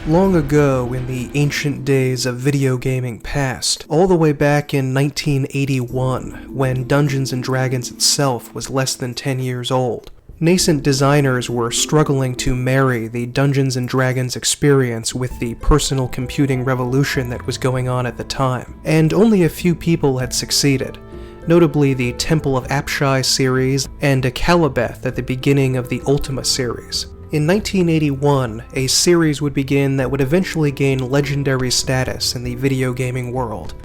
Long ago, in the ancient days of video gaming past, all the way back in 1981, when Dungeons & Dragons itself was less than 10 years old, nascent designers were struggling to marry the Dungeons & Dragons experience with the personal computing revolution that was going on at the time, and only a few people had succeeded. Notably the Temple of Apshai series and Akalabeth at the beginning of the Ultima series. In 1981, a series would begin that would eventually gain legendary status in the video gaming world: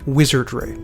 Wizardry.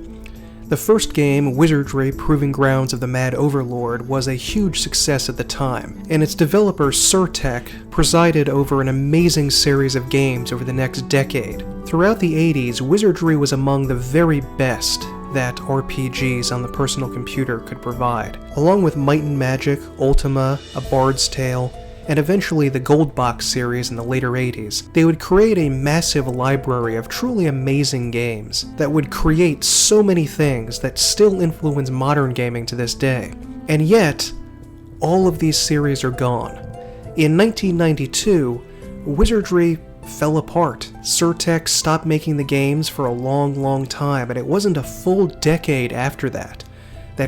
The first game, Wizardry: Proving Grounds of the Mad Overlord, was a huge success at the time, and its developer Surtech presided over an amazing series of games over the next decade. Throughout the 80s, Wizardry was among the very best that RPGs on the personal computer could provide. Along with Might and Magic, Ultima, A Bard's Tale, and eventually the Gold Box series in the later 80s, they would create a massive library of truly amazing games that would create so many things that still influence modern gaming to this day. And yet, all of these series are gone. In 1992, Wizardry fell apart. Surtech stopped making the games for a long time, and it wasn't a full decade after that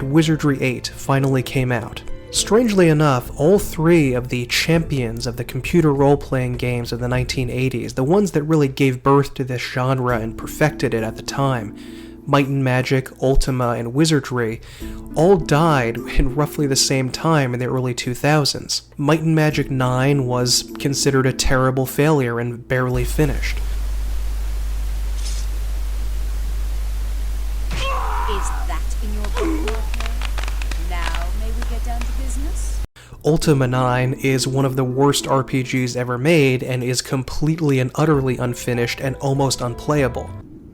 Wizardry 8 finally came out. Strangely enough, all three of the champions of the computer role-playing games of the 1980s, the ones that really gave birth to this genre and perfected it at the time, Might and Magic, Ultima, and Wizardry, all died in roughly the same time in the early 2000s. Might and Magic 9 was considered a terrible failure and barely finished. Is that in your book? Now may we get down to business? Ultima 9 is one of the worst RPGs ever made and is completely and utterly unfinished and almost unplayable.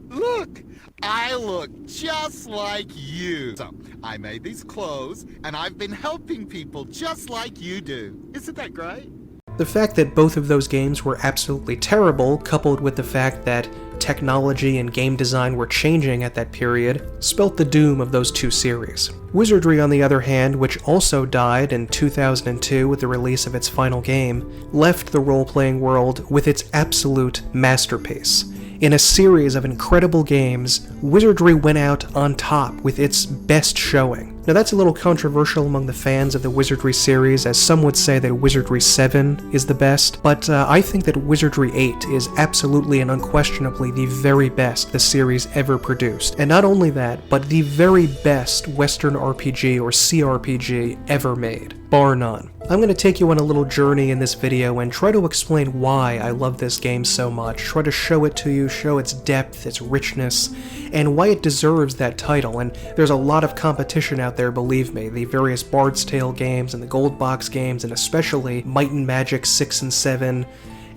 Look! I look just like you. So, I made these clothes, and I've been helping people just like you do. Isn't that great? The fact that both of those games were absolutely terrible, coupled with the fact that technology and game design were changing at that period, spelt the doom of those two series. Wizardry, on the other hand, which also died in 2002 with the release of its final game, left the role-playing world with its absolute masterpiece. In a series of incredible games, Wizardry went out on top with its best showing. Now that's a little controversial among the fans of the Wizardry series, as some would say that Wizardry 7 is the best, but I think that Wizardry 8 is absolutely and unquestionably the very best the series ever produced. And not only that, but the very best Western RPG or CRPG ever made, bar none. I'm going to take you on a little journey in this video and try to explain why I love this game so much, try to show it to you, show its depth, its richness, and why it deserves that title. And there's a lot of competition out there, believe me. The various Bard's Tale games and the Gold Box games, and especially Might and Magic 6 and 7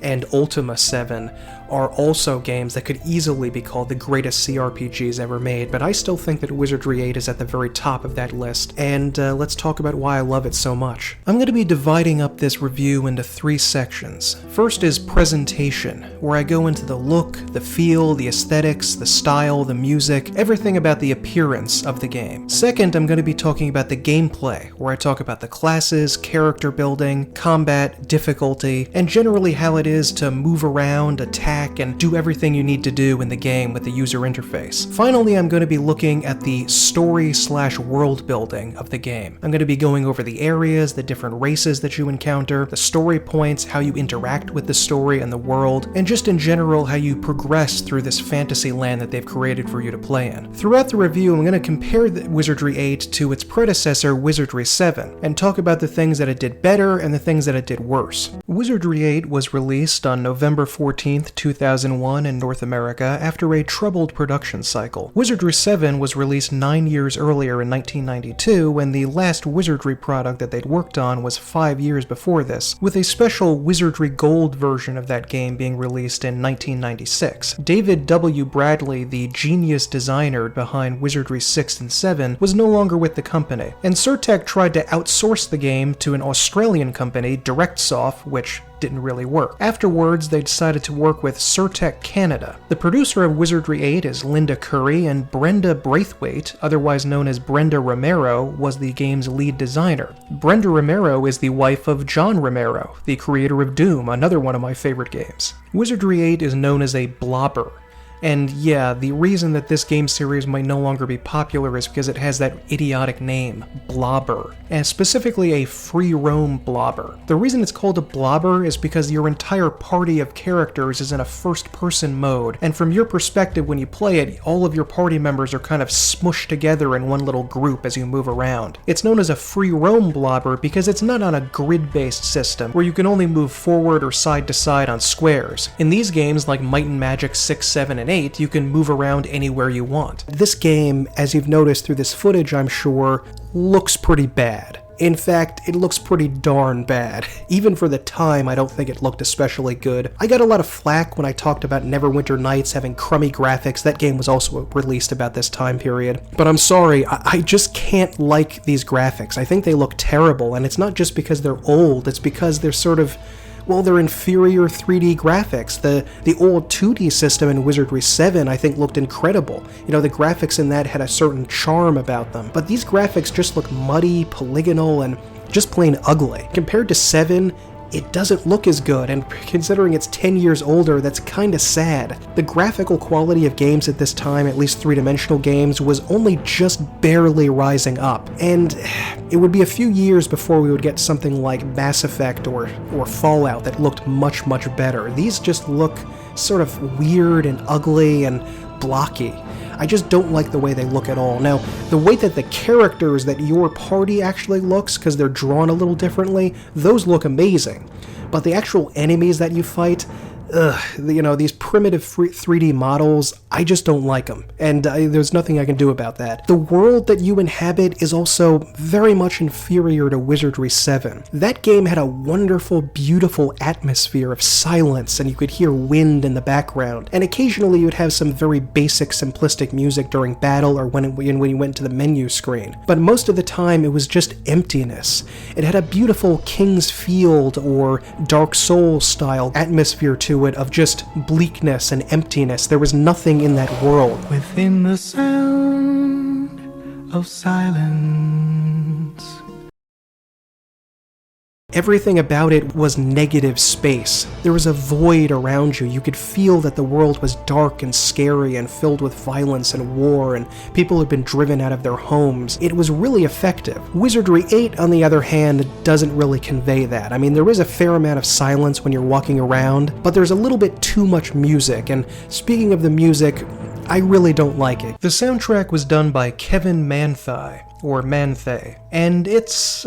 and Ultima 7 are also games that could easily be called the greatest CRPGs ever made, but I still think that Wizardry 8 is at the very top of that list, and let's talk about why I love it so much. I'm going to be dividing up this review into three sections. First is presentation, where I go into the look, the feel, the aesthetics, the style, the music, everything about the appearance of the game. Second, I'm going to be talking about the gameplay, where I talk about the classes, character building, combat, difficulty, and generally how it is to move around, attack, and do everything you need to do in the game with the user interface. Finally, I'm going to be looking at the story/world building of the game. I'm going to be going over the areas, the different races that you encounter, the story points, how you interact with the story and the world, and just in general how you progress through this fantasy land that they've created for you to play in. Throughout the review, I'm going to compare the Wizardry 8 to its predecessor, Wizardry 7, and talk about the things that it did better and the things that it did worse. Wizardry 8 was released on November 14th, 2001 in North America after a troubled production cycle. Wizardry 7 was released 9 years earlier in 1992, when the last Wizardry product that they'd worked on was 5 years before this, with a special Wizardry Gold version of that game being released in 1996. David W. Bradley, the genius designer behind Wizardry 6 and 7, was no longer with the company, and Surtech tried to outsource the game to an Australian company, DirectSoft, which didn't really work. Afterwards, they decided to work with Surtech Canada. The producer of Wizardry 8 is Linda Curry, and Brenda Braithwaite, otherwise known as Brenda Romero, was the game's lead designer. Brenda Romero is the wife of John Romero, the creator of Doom, another one of my favorite games. Wizardry 8 is known as a blobber. And yeah, the reason that this game series might no longer be popular is because it has that idiotic name, Blobber, and specifically a free roam blobber. The reason it's called a blobber is because your entire party of characters is in a first-person mode, and from your perspective when you play it, all of your party members are kind of smushed together in one little group as you move around. It's known as a free roam blobber because it's not on a grid-based system, where you can only move forward or side to side on squares. In these games like Might and Magic 6, 7, and 8, you can move around anywhere you want. This game, as you've noticed through this footage, I'm sure, looks pretty bad. In fact, it looks pretty darn bad. Even for the time, I don't think it looked especially good. I got a lot of flack when I talked about Neverwinter Nights having crummy graphics. That game was also released about this time period. But I'm sorry, I just can't like these graphics. I think they look terrible, and it's not just because they're old, it's because they're sort of... well, they're inferior 3D graphics. The old 2D system in Wizardry 7, I think, looked incredible. You know, the graphics in that had a certain charm about them. But these graphics just look muddy, polygonal, and just plain ugly. Compared to 7, it doesn't look as good, and considering it's 10 years older, that's kinda sad. The graphical quality of games at this time, at least three-dimensional games, was only just barely rising up, and it would be a few years before we would get something like Mass Effect or Fallout that looked much, much better. These just look sort of weird and ugly and blocky. I just don't like the way they look at all. Now, the way that the characters that your party actually looks, because they're drawn a little differently, those look amazing. But the actual enemies that you fight, you know, these primitive 3D models, I just don't like them, and there's nothing I can do about that. The world that you inhabit is also very much inferior to Wizardry 7. That game had a wonderful, beautiful atmosphere of silence, and you could hear wind in the background, and occasionally you'd have some very basic, simplistic music during battle or when you went to the menu screen. But most of the time, it was just emptiness. It had a beautiful King's Field or Dark Souls style atmosphere to it of just bleakness and emptiness. There was nothing in that world. Within the sound of silence. Everything about it was negative space. There was a void around you. You could feel that the world was dark and scary and filled with violence and war, and people had been driven out of their homes. It was really effective. Wizardry 8, on the other hand, doesn't really convey that. I mean, there is a fair amount of silence when you're walking around, but there's a little bit too much music, and speaking of the music, I really don't like it. The soundtrack was done by Kevin Manthey, or Manthe, and it's,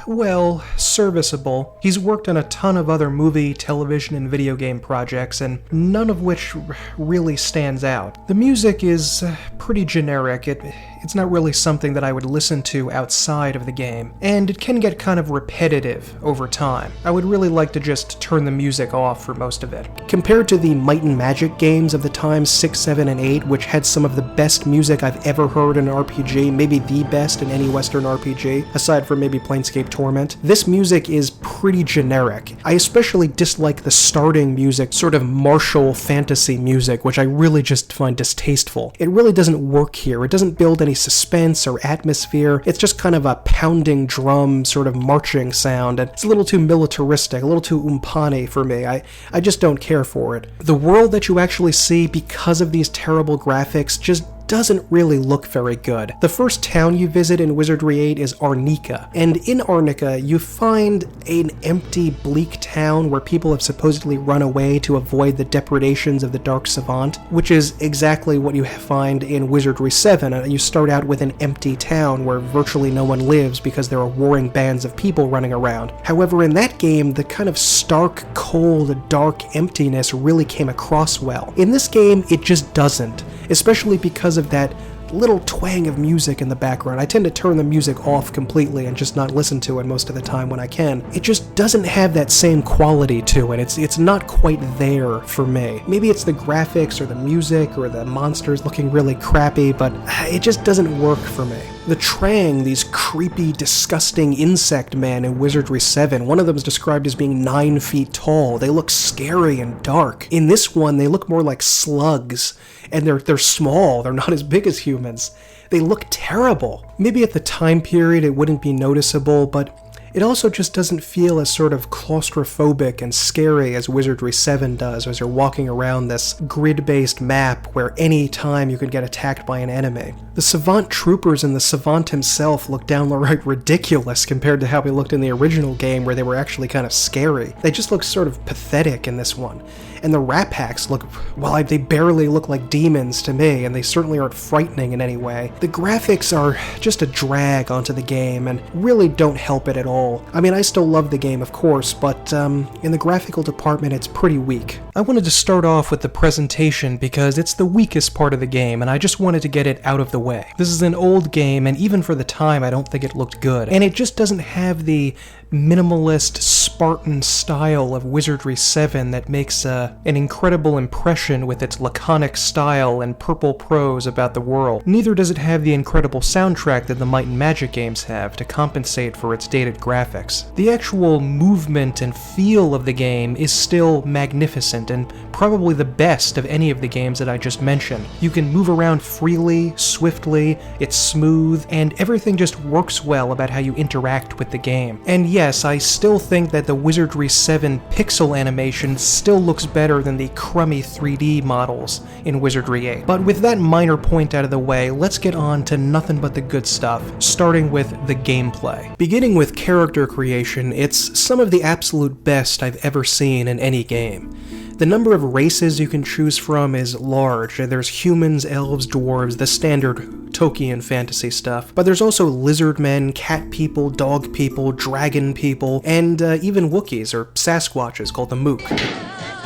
well, serviceable. He's worked on a ton of other movie, television, and video game projects, and none of which really stands out. The music is pretty generic. It's not really something that I would listen to outside of the game, and it can get kind of repetitive over time. I would really like to just turn the music off for most of it. Compared to the Might and Magic games of the time, 6, 7, and 8, which had some of the best music I've ever heard in an RPG, maybe the best in any Western RPG, aside from maybe Planescape Torment, this music is pretty generic. I especially dislike the starting music, sort of martial fantasy music, which I really just find distasteful. It really doesn't work here. It doesn't build any suspense or atmosphere. It's just kind of a pounding drum sort of marching sound, and it's a little too militaristic, a little too umpani for me. I just don't care for it. The world that you actually see because of these terrible graphics just doesn't really look very good. The first town you visit in Wizardry 8 is Arnica, and in Arnica you find an empty, bleak town where people have supposedly run away to avoid the depredations of the Dark Savant, which is exactly what you find in Wizardry 7. You start out with an empty town where virtually no one lives because there are warring bands of people running around. However, in that game, the kind of stark, cold, dark emptiness really came across well. In this game, it just doesn't, especially because of that little twang of music in the background. I tend to turn the music off completely and just not listen to it most of the time when I can. It just doesn't have that same quality to it. It's not quite there for me. Maybe it's the graphics or the music or the monsters looking really crappy, but it just doesn't work for me. The Trang, these creepy, disgusting insect men in Wizardry 7, one of them is described as being 9 feet tall. They look scary and dark. In this one, they look more like slugs, and they're small, they're not as big as humans. They look terrible. Maybe at the time period it wouldn't be noticeable, but it also just doesn't feel as sort of claustrophobic and scary as Wizardry 7 does as you're walking around this grid-based map where any time you can get attacked by an enemy. The Savant troopers and the Savant himself look downright ridiculous compared to how they looked in the original game where they were actually kind of scary. They just look sort of pathetic in this one. And the Rat Packs look, well, they barely look like demons to me, and they certainly aren't frightening in any way. The graphics are just a drag onto the game and really don't help it at all. I mean, I still love the game, of course, but in the graphical department, it's pretty weak. I wanted to start off with the presentation because it's the weakest part of the game, and I just wanted to get it out of the way. This is an old game, and even for the time, I don't think it looked good. And it just doesn't have the minimalist, Spartan style of Wizardry 7 that makes an incredible impression with its laconic style and purple prose about the world. Neither does it have the incredible soundtrack that the Might and Magic games have to compensate for its dated graphics. The actual movement and feel of the game is still magnificent and probably the best of any of the games that I just mentioned. You can move around freely, swiftly, it's smooth, and everything just works well about how you interact with the game. And yes, I still think that the Wizardry 7 pixel animation still looks better than the crummy 3D models in Wizardry 8. But with that minor point out of the way, let's get on to nothing but the good stuff, starting with the gameplay. Beginning with character creation, it's some of the absolute best I've ever seen in any game. The number of races you can choose from is large. There's humans, elves, dwarves, the standard Tolkien fantasy stuff. But there's also lizard men, cat people, dog people, dragon people, and even Wookiees or Sasquatches called the Mook.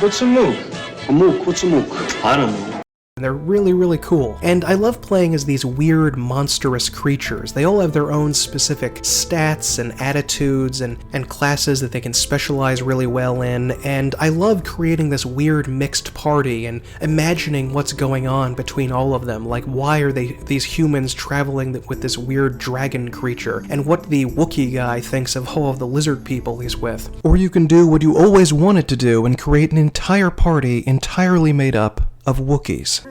What's a mook? A mook, what's a mook? I don't know. They're really, really cool. And I love playing as these weird, monstrous creatures. They all have their own specific stats and attitudes and classes that they can specialize really well in, and I love creating this weird mixed party and imagining what's going on between all of them. Like, why are these humans traveling with this weird dragon creature, and what the Wookiee guy thinks of all of the lizard people he's with. Or you can do what you always wanted to do and create an entire party entirely made up of Wookiees.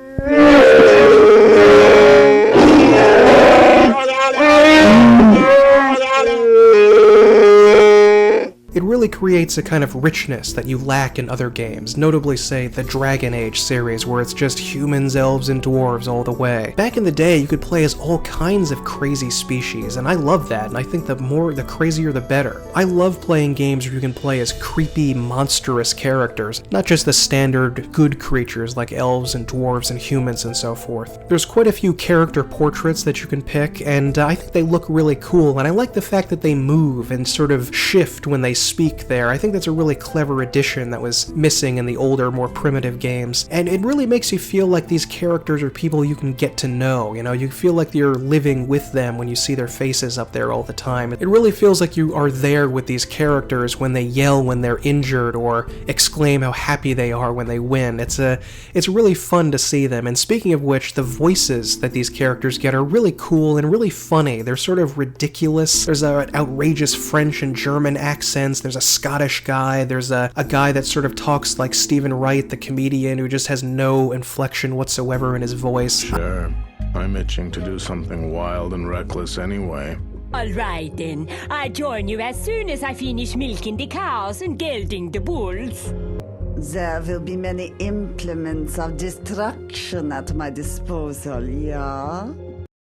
It really creates a kind of richness that you lack in other games, notably, say, the Dragon Age series, where it's just humans, elves, and dwarves all the way. Back in the day, you could play as all kinds of crazy species, and I love that, and I think the crazier the better. I love playing games where you can play as creepy, monstrous characters, not just the standard good creatures like elves and dwarves and humans and so forth. There's quite a few character portraits that you can pick, and I think they look really cool, and I like the fact that they move and sort of shift when they speak there. I think that's a really clever addition that was missing in the older, more primitive games, and it really makes you feel like these characters are people you can get to know, you know? You feel like you're living with them when you see their faces up there all the time. It really feels like you are there with these characters when they yell when they're injured or exclaim how happy they are when they win. It's really fun to see them, and speaking of which, the voices that these characters get are really cool and really funny. They're sort of ridiculous. There's an outrageous French and German accents. There's a Scottish guy. There's a guy that sort of talks like Stephen Wright, the comedian, who just has no inflection whatsoever in his voice. Sure. I'm itching to do something wild and reckless anyway. All right then. I join you as soon as I finish milking the cows and gelding the bulls. There will be many implements of destruction at my disposal, yeah?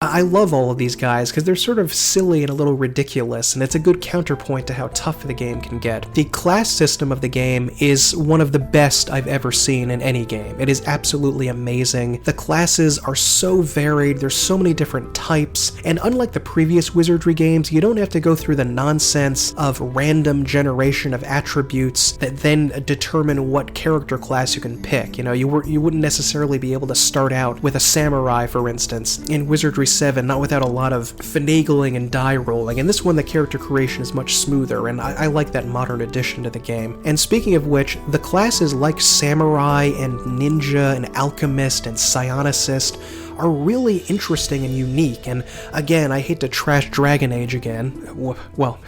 I love all of these guys because they're sort of silly and a little ridiculous, and it's a good counterpoint to how tough the game can get. The class system of the game is one of the best I've ever seen in any game. It is absolutely amazing. The classes are so varied, there's so many different types, and unlike the previous Wizardry games, you don't have to go through the nonsense of random generation of attributes that then determine what character class you can pick. You know, you wouldn't necessarily be able to start out with a samurai, for instance, in Wizardry 7, not without a lot of finagling and die rolling. In this one, the character creation is much smoother, and I like that modern addition to the game. And speaking of which, the classes like Samurai and Ninja and Alchemist and Psionicist are really interesting and unique, and again, I hate to trash Dragon Age again. Well,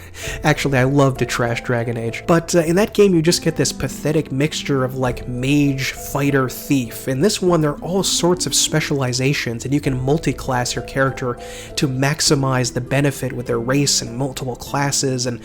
actually, I love to trash Dragon Age, but in that game you just get this pathetic mixture of like mage, fighter, thief. In this one, there are all sorts of specializations, and you can multi-class your character to maximize the benefit with their race and multiple classes, and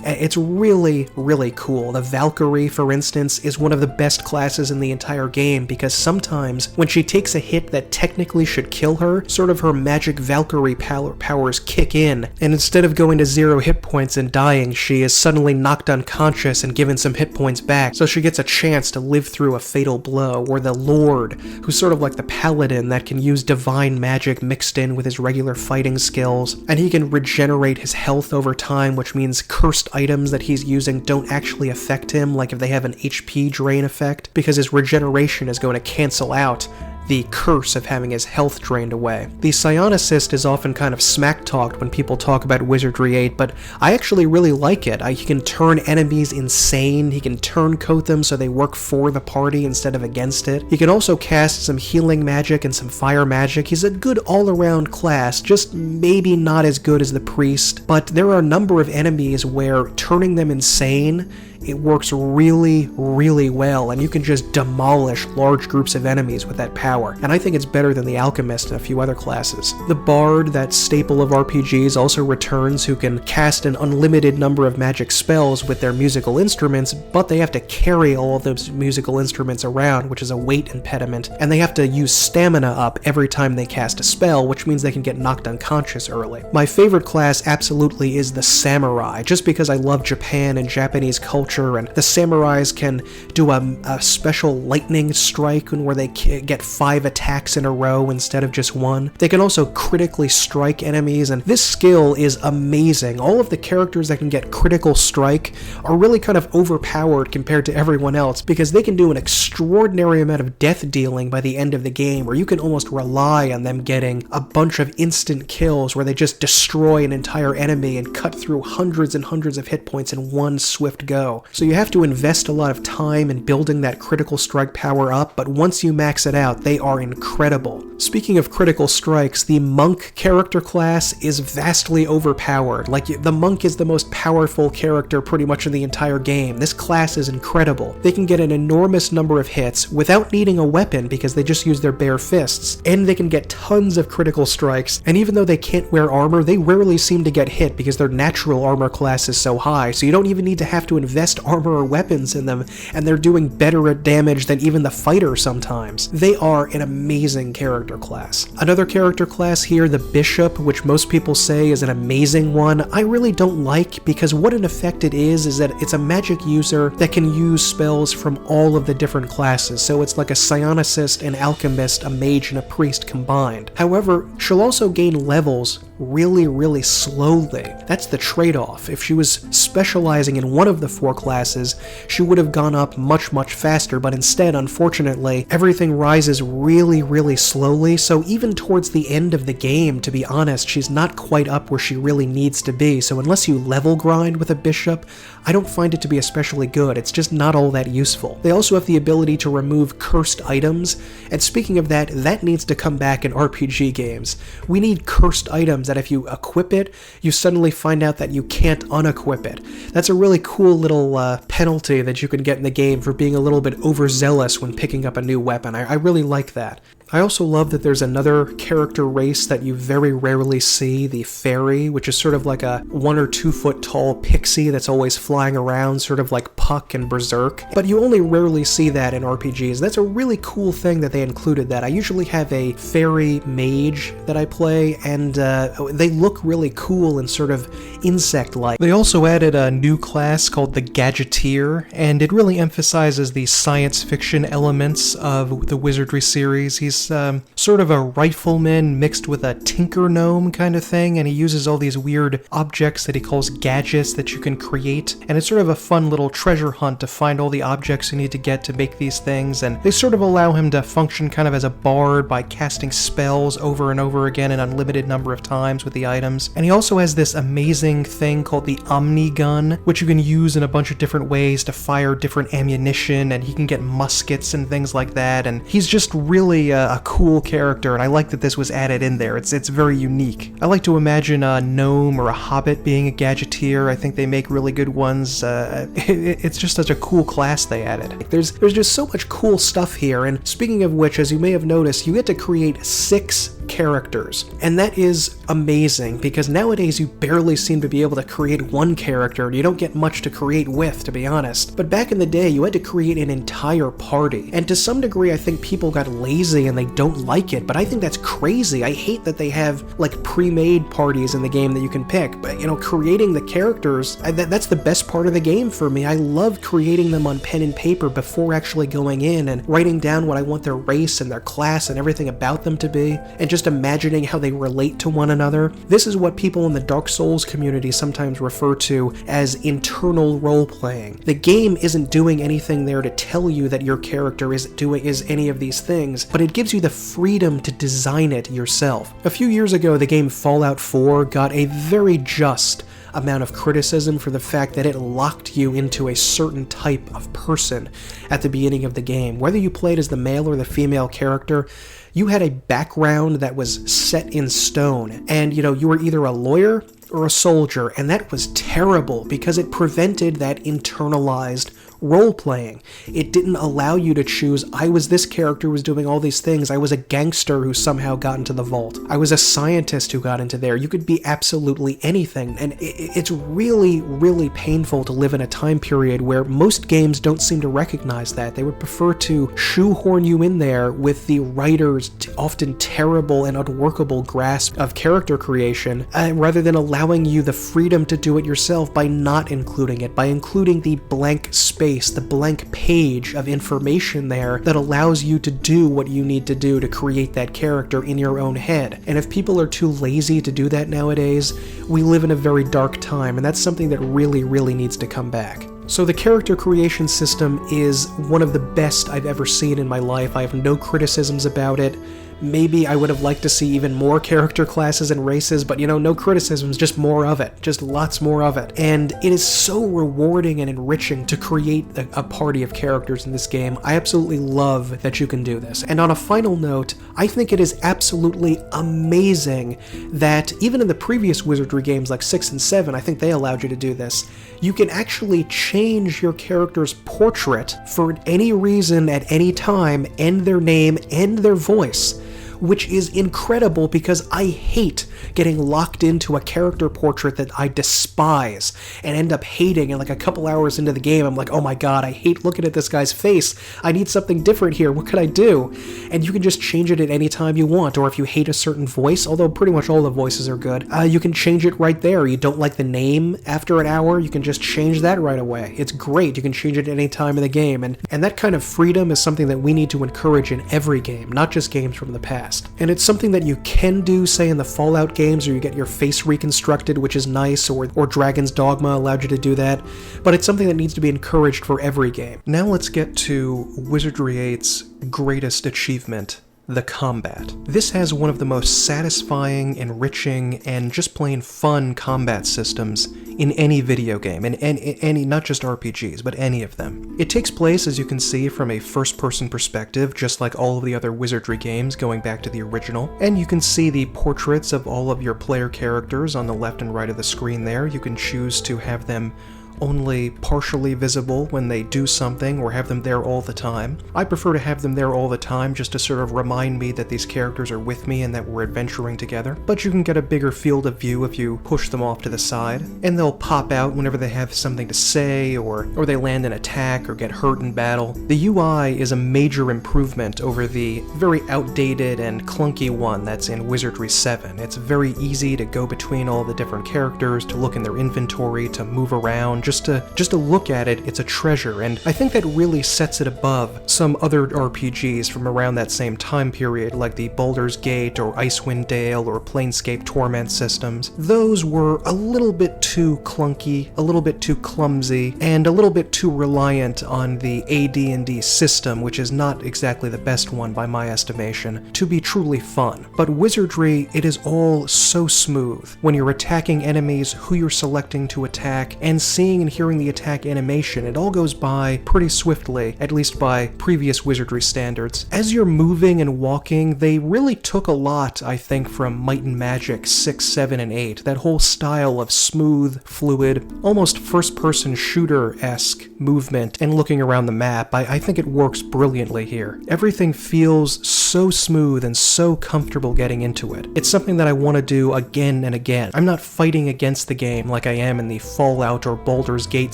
it's really, really cool. The Valkyrie, for instance, is one of the best classes in the entire game, because sometimes when she takes a hit that technically should kill her, sort of her magic Valkyrie powers kick in, and instead of going to 0 hit points and dying, she is suddenly knocked unconscious and given some hit points back, so she gets a chance to live through a fatal blow. Or the Lord, who's sort of like the paladin that can use divine magic mixed in with his regular fighting skills, and he can regenerate his health over time, which means cursed items that he's using don't actually affect him, like if they have an HP drain effect, because his regeneration is going to cancel out the curse of having his health drained away. The Psionicist is often kind of smack-talked when people talk about Wizardry 8, but I actually really like it. He can turn enemies insane, he can turncoat them so they work for the party instead of against it. He can also cast some healing magic and some fire magic. He's a good all-around class, just maybe not as good as the Priest, but there are a number of enemies where turning them insane, it works really, really well, and you can just demolish large groups of enemies with that power, and I think it's better than the Alchemist and a few other classes. The Bard, that staple of RPGs, also returns, who can cast an unlimited number of magic spells with their musical instruments, but they have to carry all of those musical instruments around, which is a weight impediment, and they have to use stamina up every time they cast a spell, which means they can get knocked unconscious early. My favorite class absolutely is the Samurai, just because I love Japan and Japanese culture, and the samurais can do a special lightning strike where they get 5 attacks in a row instead of just 1. They can also critically strike enemies, and this skill is amazing. All of the characters that can get critical strike are really kind of overpowered compared to everyone else, because they can do an extraordinary amount of death dealing by the end of the game, where you can almost rely on them getting a bunch of instant kills where they just destroy an entire enemy and cut through hundreds and hundreds of hit points in one swift go. So you have to invest a lot of time in building that critical strike power up, but once you max it out, they are incredible. Speaking of critical strikes, the Monk character class is vastly overpowered. Like, the Monk is the most powerful character pretty much in the entire game. This class is incredible. They can get an enormous number of hits without needing a weapon because they just use their bare fists, and they can get tons of critical strikes, and even though they can't wear armor, they rarely seem to get hit because their natural armor class is so high, so you don't even need to have to invest armor or weapons in them, and they're doing better at damage than even the fighter sometimes. They are an amazing character class. Another character class here, the Bishop, which most people say is an amazing one, I really don't like, because what in effect it is that it's a magic user that can use spells from all of the different classes, so it's like a Psionicist, an Alchemist, a Mage, and a Priest combined. However, she'll also gain levels really, really slowly. That's the trade-off. If she was specializing in one of the 4 classes, she would have gone up much, much faster, but instead, unfortunately, everything rises really, really slowly, so even towards the end of the game, to be honest, she's not quite up where she really needs to be, so unless you level grind with a Bishop, I don't find it to be especially good. It's just not all that useful. They also have the ability to remove cursed items, and speaking of that, that needs to come back in RPG games. We need cursed items that if you equip it, you suddenly find out that you can't unequip it. That's a really cool little penalty that you can get in the game for being a little bit overzealous when picking up a new weapon. I really like that. I also love that there's another character race that you very rarely see, the Fairy, which is sort of like a 1 or 2 foot tall pixie that's always flying around, sort of like Puck and Berserk, but you only rarely see that in RPGs. That's a really cool thing that they included that. I usually have a Fairy Mage that I play, and they look really cool and sort of insect-like. They also added a new class called the Gadgeteer, and it really emphasizes the science fiction elements of the Wizardry series. He's sort of a rifleman mixed with a tinker gnome kind of thing, and he uses all these weird objects that he calls gadgets that you can create, and it's sort of a fun little treasure hunt to find all the objects you need to get to make these things, and they sort of allow him to function kind of as a bard by casting spells over and over again an unlimited number of times with the items. And he also has this amazing thing called the Omni Gun, which you can use in a bunch of different ways to fire different ammunition, and he can get muskets and things like that, and he's just really a cool character, and I like that this was added in there. It's very unique. I like to imagine a gnome or a hobbit being a Gadgeteer. I think they make really good ones. It's just such a cool class they added. There's just so much cool stuff here, and speaking of which, as you may have noticed, you get to create 6 characters, and that is amazing because nowadays you barely seem to be able to create one character, and you don't get much to create with, to be honest. But back in the day, you had to create an entire party, and to some degree I think people got lazy and they don't like it, but I think that's crazy. I hate that they have like pre-made parties in the game that you can pick, but creating the characters, that's the best part of the game for me. I love creating them on pen and paper before actually going in and writing down what I want their race and their class and everything about them to be, and just imagining how they relate to one another. This is what people in the Dark Souls community sometimes refer to as internal role-playing. The game isn't doing anything there to tell you that your character is any of these things, but it gives you the freedom to design it yourself. A few years ago, the game Fallout 4 got a very just amount of criticism for the fact that it locked you into a certain type of person at the beginning of the game. Whether you played as the male or the female character, you had a background that was set in stone, and you were either a lawyer or a soldier, and that was terrible because it prevented that internalized role-playing. It didn't allow you to choose, I was this character who was doing all these things, I was a gangster who somehow got into the vault, I was a scientist who got into there. You could be absolutely anything, and it's really, really painful to live in a time period where most games don't seem to recognize that. They would prefer to shoehorn you in there with the writer's often terrible and unworkable grasp of character creation, rather than allowing you the freedom to do it yourself by not including it, by including the blank space, the blank page of information there that allows you to do what you need to do to create that character in your own head. And if people are too lazy to do that nowadays, we live in a very dark time, and that's something that really, really needs to come back. So the character creation system is one of the best I've ever seen in my life. I have no criticisms about it. Maybe I would have liked to see even more character classes and races, but no criticisms, just more of it. Just lots more of it. And it is so rewarding and enriching to create a party of characters in this game. I absolutely love that you can do this. And on a final note, I think it is absolutely amazing that even in the previous Wizardry games like 6 and 7, I think they allowed you to do this, you can actually change your character's portrait for any reason at any time, and their name and their voice, which is incredible because I hate getting locked into a character portrait that I despise and end up hating, and like a couple hours into the game I'm like, oh my god, I hate looking at this guy's face, I need something different here, what could I do? And you can just change it at any time you want. Or if you hate a certain voice, although pretty much all the voices are good, you can change it right there. You don't like the name after an hour, you can just change that right away. It's great, you can change it at any time in the game, and that kind of freedom is something that we need to encourage in every game, not just games from the past. And it's something that you can do, say in the Fallout games, or you get your face reconstructed, which is nice, or Dragon's Dogma allowed you to do that, but it's something that needs to be encouraged for every game. Now let's get to Wizardry 8's greatest achievement, the combat. This has one of the most satisfying, enriching, and just plain fun combat systems in any video game, and any, not just RPGs, but any of them. It takes place, as you can see, from a first-person perspective, just like all of the other Wizardry games going back to the original, and you can see the portraits of all of your player characters on the left and right of the screen there. You can choose to have them only partially visible when they do something, or have them there all the time. I prefer to have them there all the time just to sort of remind me that these characters are with me and that we're adventuring together, but you can get a bigger field of view if you push them off to the side, and they'll pop out whenever they have something to say, or they land an attack or get hurt in battle. The UI is a major improvement over the very outdated and clunky one that's in Wizardry 7. It's very easy to go between all the different characters, to look in their inventory, to move around. Just to look at it, it's a treasure, and I think that really sets it above some other RPGs from around that same time period, like the Baldur's Gate or Icewind Dale or Planescape Torment systems. Those were a little bit too clunky, a little bit too clumsy, and a little bit too reliant on the AD&D system, which is not exactly the best one by my estimation, to be truly fun. But Wizardry, it is all so smooth. When you're attacking enemies, who you're selecting to attack, and seeing seeing and hearing the attack animation, it all goes by pretty swiftly, at least by previous Wizardry standards. As you're moving and walking, they really took a lot, I think, from Might and Magic 6, 7, and 8. That whole style of smooth, fluid, almost first-person shooter-esque movement and looking around the map, I think it works brilliantly here. Everything feels so smooth and so comfortable getting into it. It's something that I want to do again and again. I'm not fighting against the game like I am in the Fallout or Baldur's Gate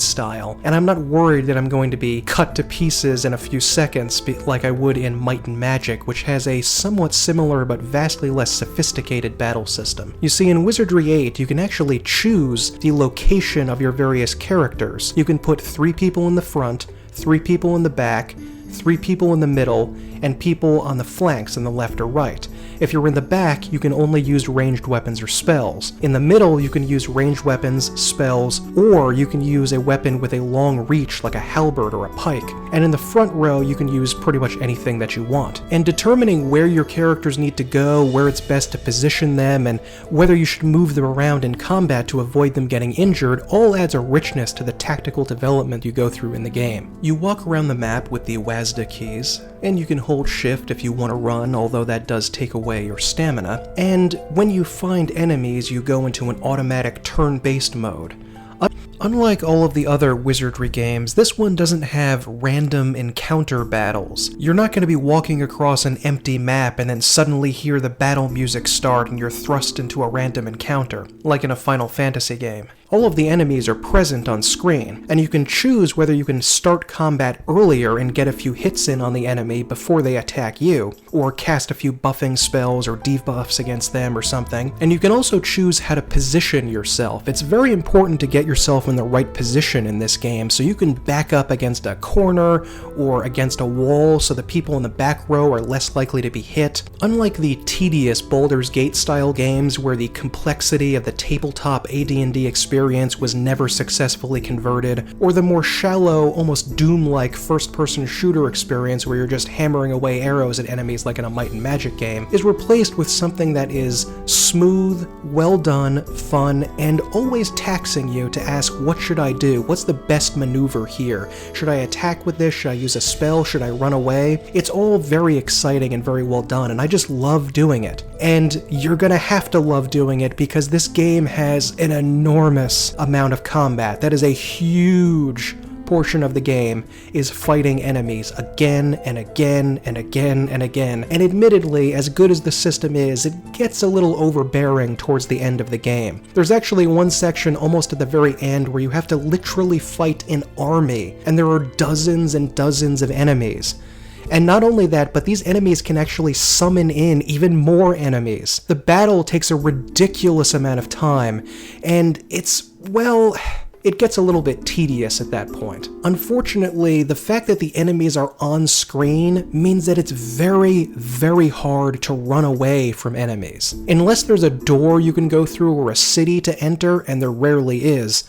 style, and I'm not worried that I'm going to be cut to pieces in a few seconds like I would in Might and Magic, which has a somewhat similar but vastly less sophisticated battle system. You see, in Wizardry 8, you can actually choose the location of your various characters. You can put 3 people in the front, 3 people in the back, 3 people in the middle, and people on the flanks on the left or right. If you're in the back, you can only use ranged weapons or spells. In the middle, you can use ranged weapons, spells, or you can use a weapon with a long reach like a halberd or a pike. And in the front row, you can use pretty much anything that you want. And determining where your characters need to go, where it's best to position them, and whether you should move them around in combat to avoid them getting injured all adds a richness to the tactical development you go through in the game. You walk around the map with the WASD keys, and you can hold shift if you want to run, although that does take away your stamina. And when you find enemies, you go into an automatic turn-based mode. Unlike all of the other Wizardry games, this one doesn't have random encounter battles. You're not going to be walking across an empty map and then suddenly hear the battle music start and you're thrust into a random encounter, like in a Final Fantasy game. All of the enemies are present on screen, and you can choose whether you can start combat earlier and get a few hits in on the enemy before they attack you, or cast a few buffing spells or debuffs against them or something, and you can also choose how to position yourself. It's very important to get yourself in the right position in this game, so you can back up against a corner or against a wall so the people in the back row are less likely to be hit. Unlike the tedious Baldur's Gate style games where the complexity of the tabletop AD&D experience was never successfully converted, or the more shallow, almost Doom-like first-person shooter experience where you're just hammering away arrows at enemies like in a Might and Magic game, is replaced with something that is smooth, well done, fun, and always taxing you to ask, what should I do? What's the best maneuver here? Should I attack with this? Should I use a spell? Should I run away? It's all very exciting and very well done, and I just love doing it. And you're gonna have to love doing it because this game has an enormous amount of combat. That is a huge portion of the game is fighting enemies again and again and again and again. And admittedly, as good as the system is, it gets a little overbearing towards the end of the game. There's actually one section almost at the very end where you have to literally fight an army, and there are dozens and dozens of enemies. And not only that, but these enemies can actually summon in even more enemies. The battle takes a ridiculous amount of time, and it gets a little bit tedious at that point. Unfortunately, the fact that the enemies are on screen means that it's very, very hard to run away from enemies. Unless there's a door you can go through or a city to enter, and there rarely is,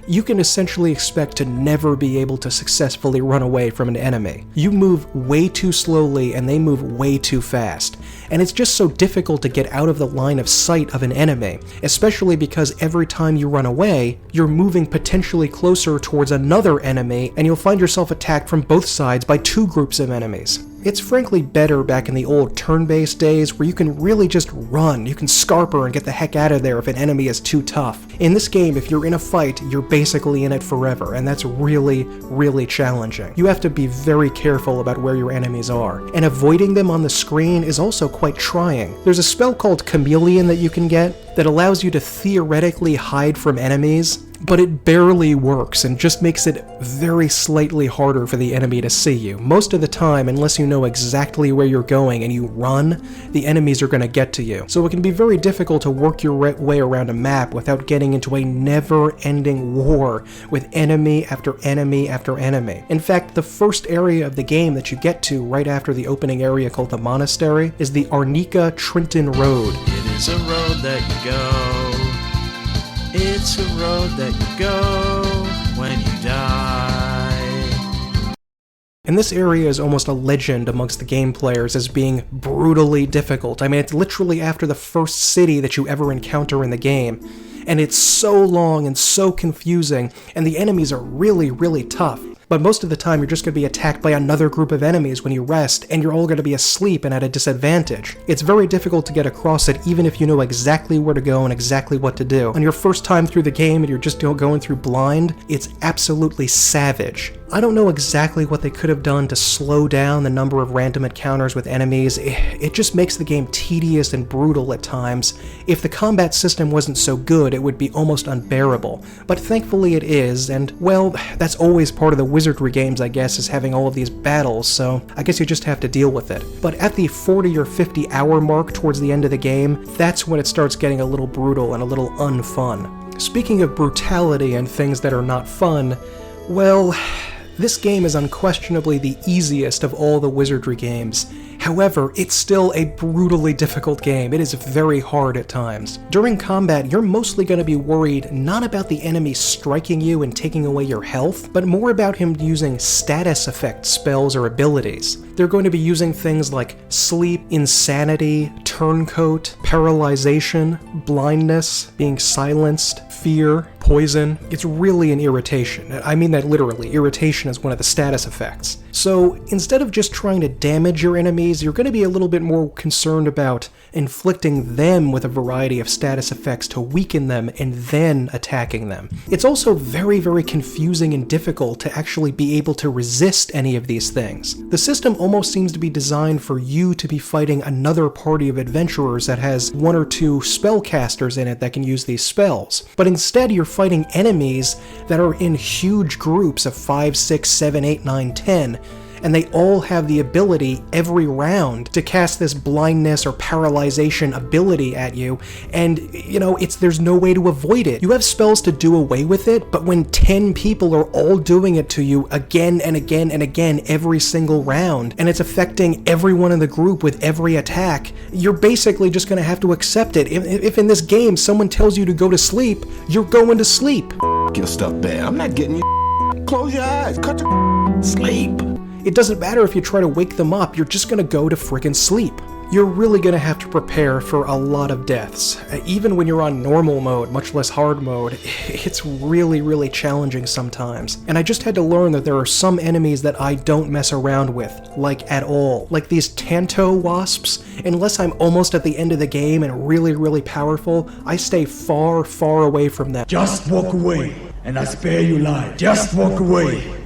you can essentially expect to never be able to successfully run away from an enemy. You move way too slowly and they move way too fast. And it's just so difficult to get out of the line of sight of an enemy, especially because every time you run away, you're moving potentially closer towards another enemy and you'll find yourself attacked from both sides by 2 groups of enemies. It's frankly better back in the old turn-based days where you can really just run, you can scarper and get the heck out of there if an enemy is too tough. In this game, if you're in a fight, you're basically in it forever, and that's really, really challenging. You have to be very careful about where your enemies are, and avoiding them on the screen is also quite trying. There's a spell called Chameleon that you can get that allows you to theoretically hide from enemies, but it barely works and just makes it very slightly harder for the enemy to see you. Most of the time, unless you know exactly where you're going and you run, the enemies are going to get to you. So it can be very difficult to work your way around a map without getting into a never-ending war with enemy after enemy after enemy. In fact, the first area of the game that you get to right after the opening area called the Monastery is the Arnica Trenton Road. It is a road that you go. It's a road that you go when you die. And this area is almost a legend amongst the game players as being brutally difficult. I mean, it's literally after the first city that you ever encounter in the game. and it's so long and so confusing, and the enemies are really, really tough. But most of the time, you're just going to be attacked by another group of enemies when you rest, and you're all going to be asleep and at a disadvantage. It's very difficult to get across it even if you know exactly where to go and exactly what to do. On your first time through the game and you're just going through blind, it's absolutely savage. I don't know exactly what they could have done to slow down the number of random encounters with enemies. It just makes the game tedious and brutal at times. If the combat system wasn't so good, it would be almost unbearable. But thankfully it is, and well, that's always part of the Wizardry games, I guess, is having all of these battles, so I guess you just have to deal with it. But at the 40 or 50 hour mark towards the end of the game, that's when it starts getting a little brutal and a little unfun. Speaking of brutality and things that are not fun, well, this game is unquestionably the easiest of all the Wizardry games. However, it's still a brutally difficult game. It is very hard at times. During combat, you're mostly going to be worried not about the enemy striking you and taking away your health, but more about him using status effect spells or abilities. They're going to be using things like sleep, insanity, turncoat, paralyzation, blindness, being silenced, fear, poison. It's really an irritation. I mean that literally. Irritation is one of the status effects. So instead of just trying to damage your enemies, you're going to be a little bit more concerned about inflicting them with a variety of status effects to weaken them and then attacking them. It's also very, very confusing and difficult to actually be able to resist any of these things. The system almost seems to be designed for you to be fighting another party of adventurers that has one or two spellcasters in it that can use these spells. But instead you're fighting enemies that are in huge groups of 5, 6, 7, 8, 9, 10, and they all have the ability every round to cast this blindness or paralyzation ability at you, and there's no way to avoid it. You have spells to do away with it, but when 10 people are all doing it to you again and again and again every single round, and it's affecting everyone in the group with every attack, you're basically just going to have to accept it. If in this game someone tells you to go to sleep, you're going to sleep. Your stuff bad. I'm not getting you. Close your eyes. Cut your sleep. It doesn't matter if you try to wake them up, you're just gonna go to friggin' sleep. You're really gonna have to prepare for a lot of deaths. Even when you're on normal mode, much less hard mode, it's really, really challenging sometimes. And I just had to learn that there are some enemies that I don't mess around with, like at all. Like these Tanto wasps, unless I'm almost at the end of the game and really, really powerful, I stay far, far away from them. Just walk away, and I spare you life. Just walk away,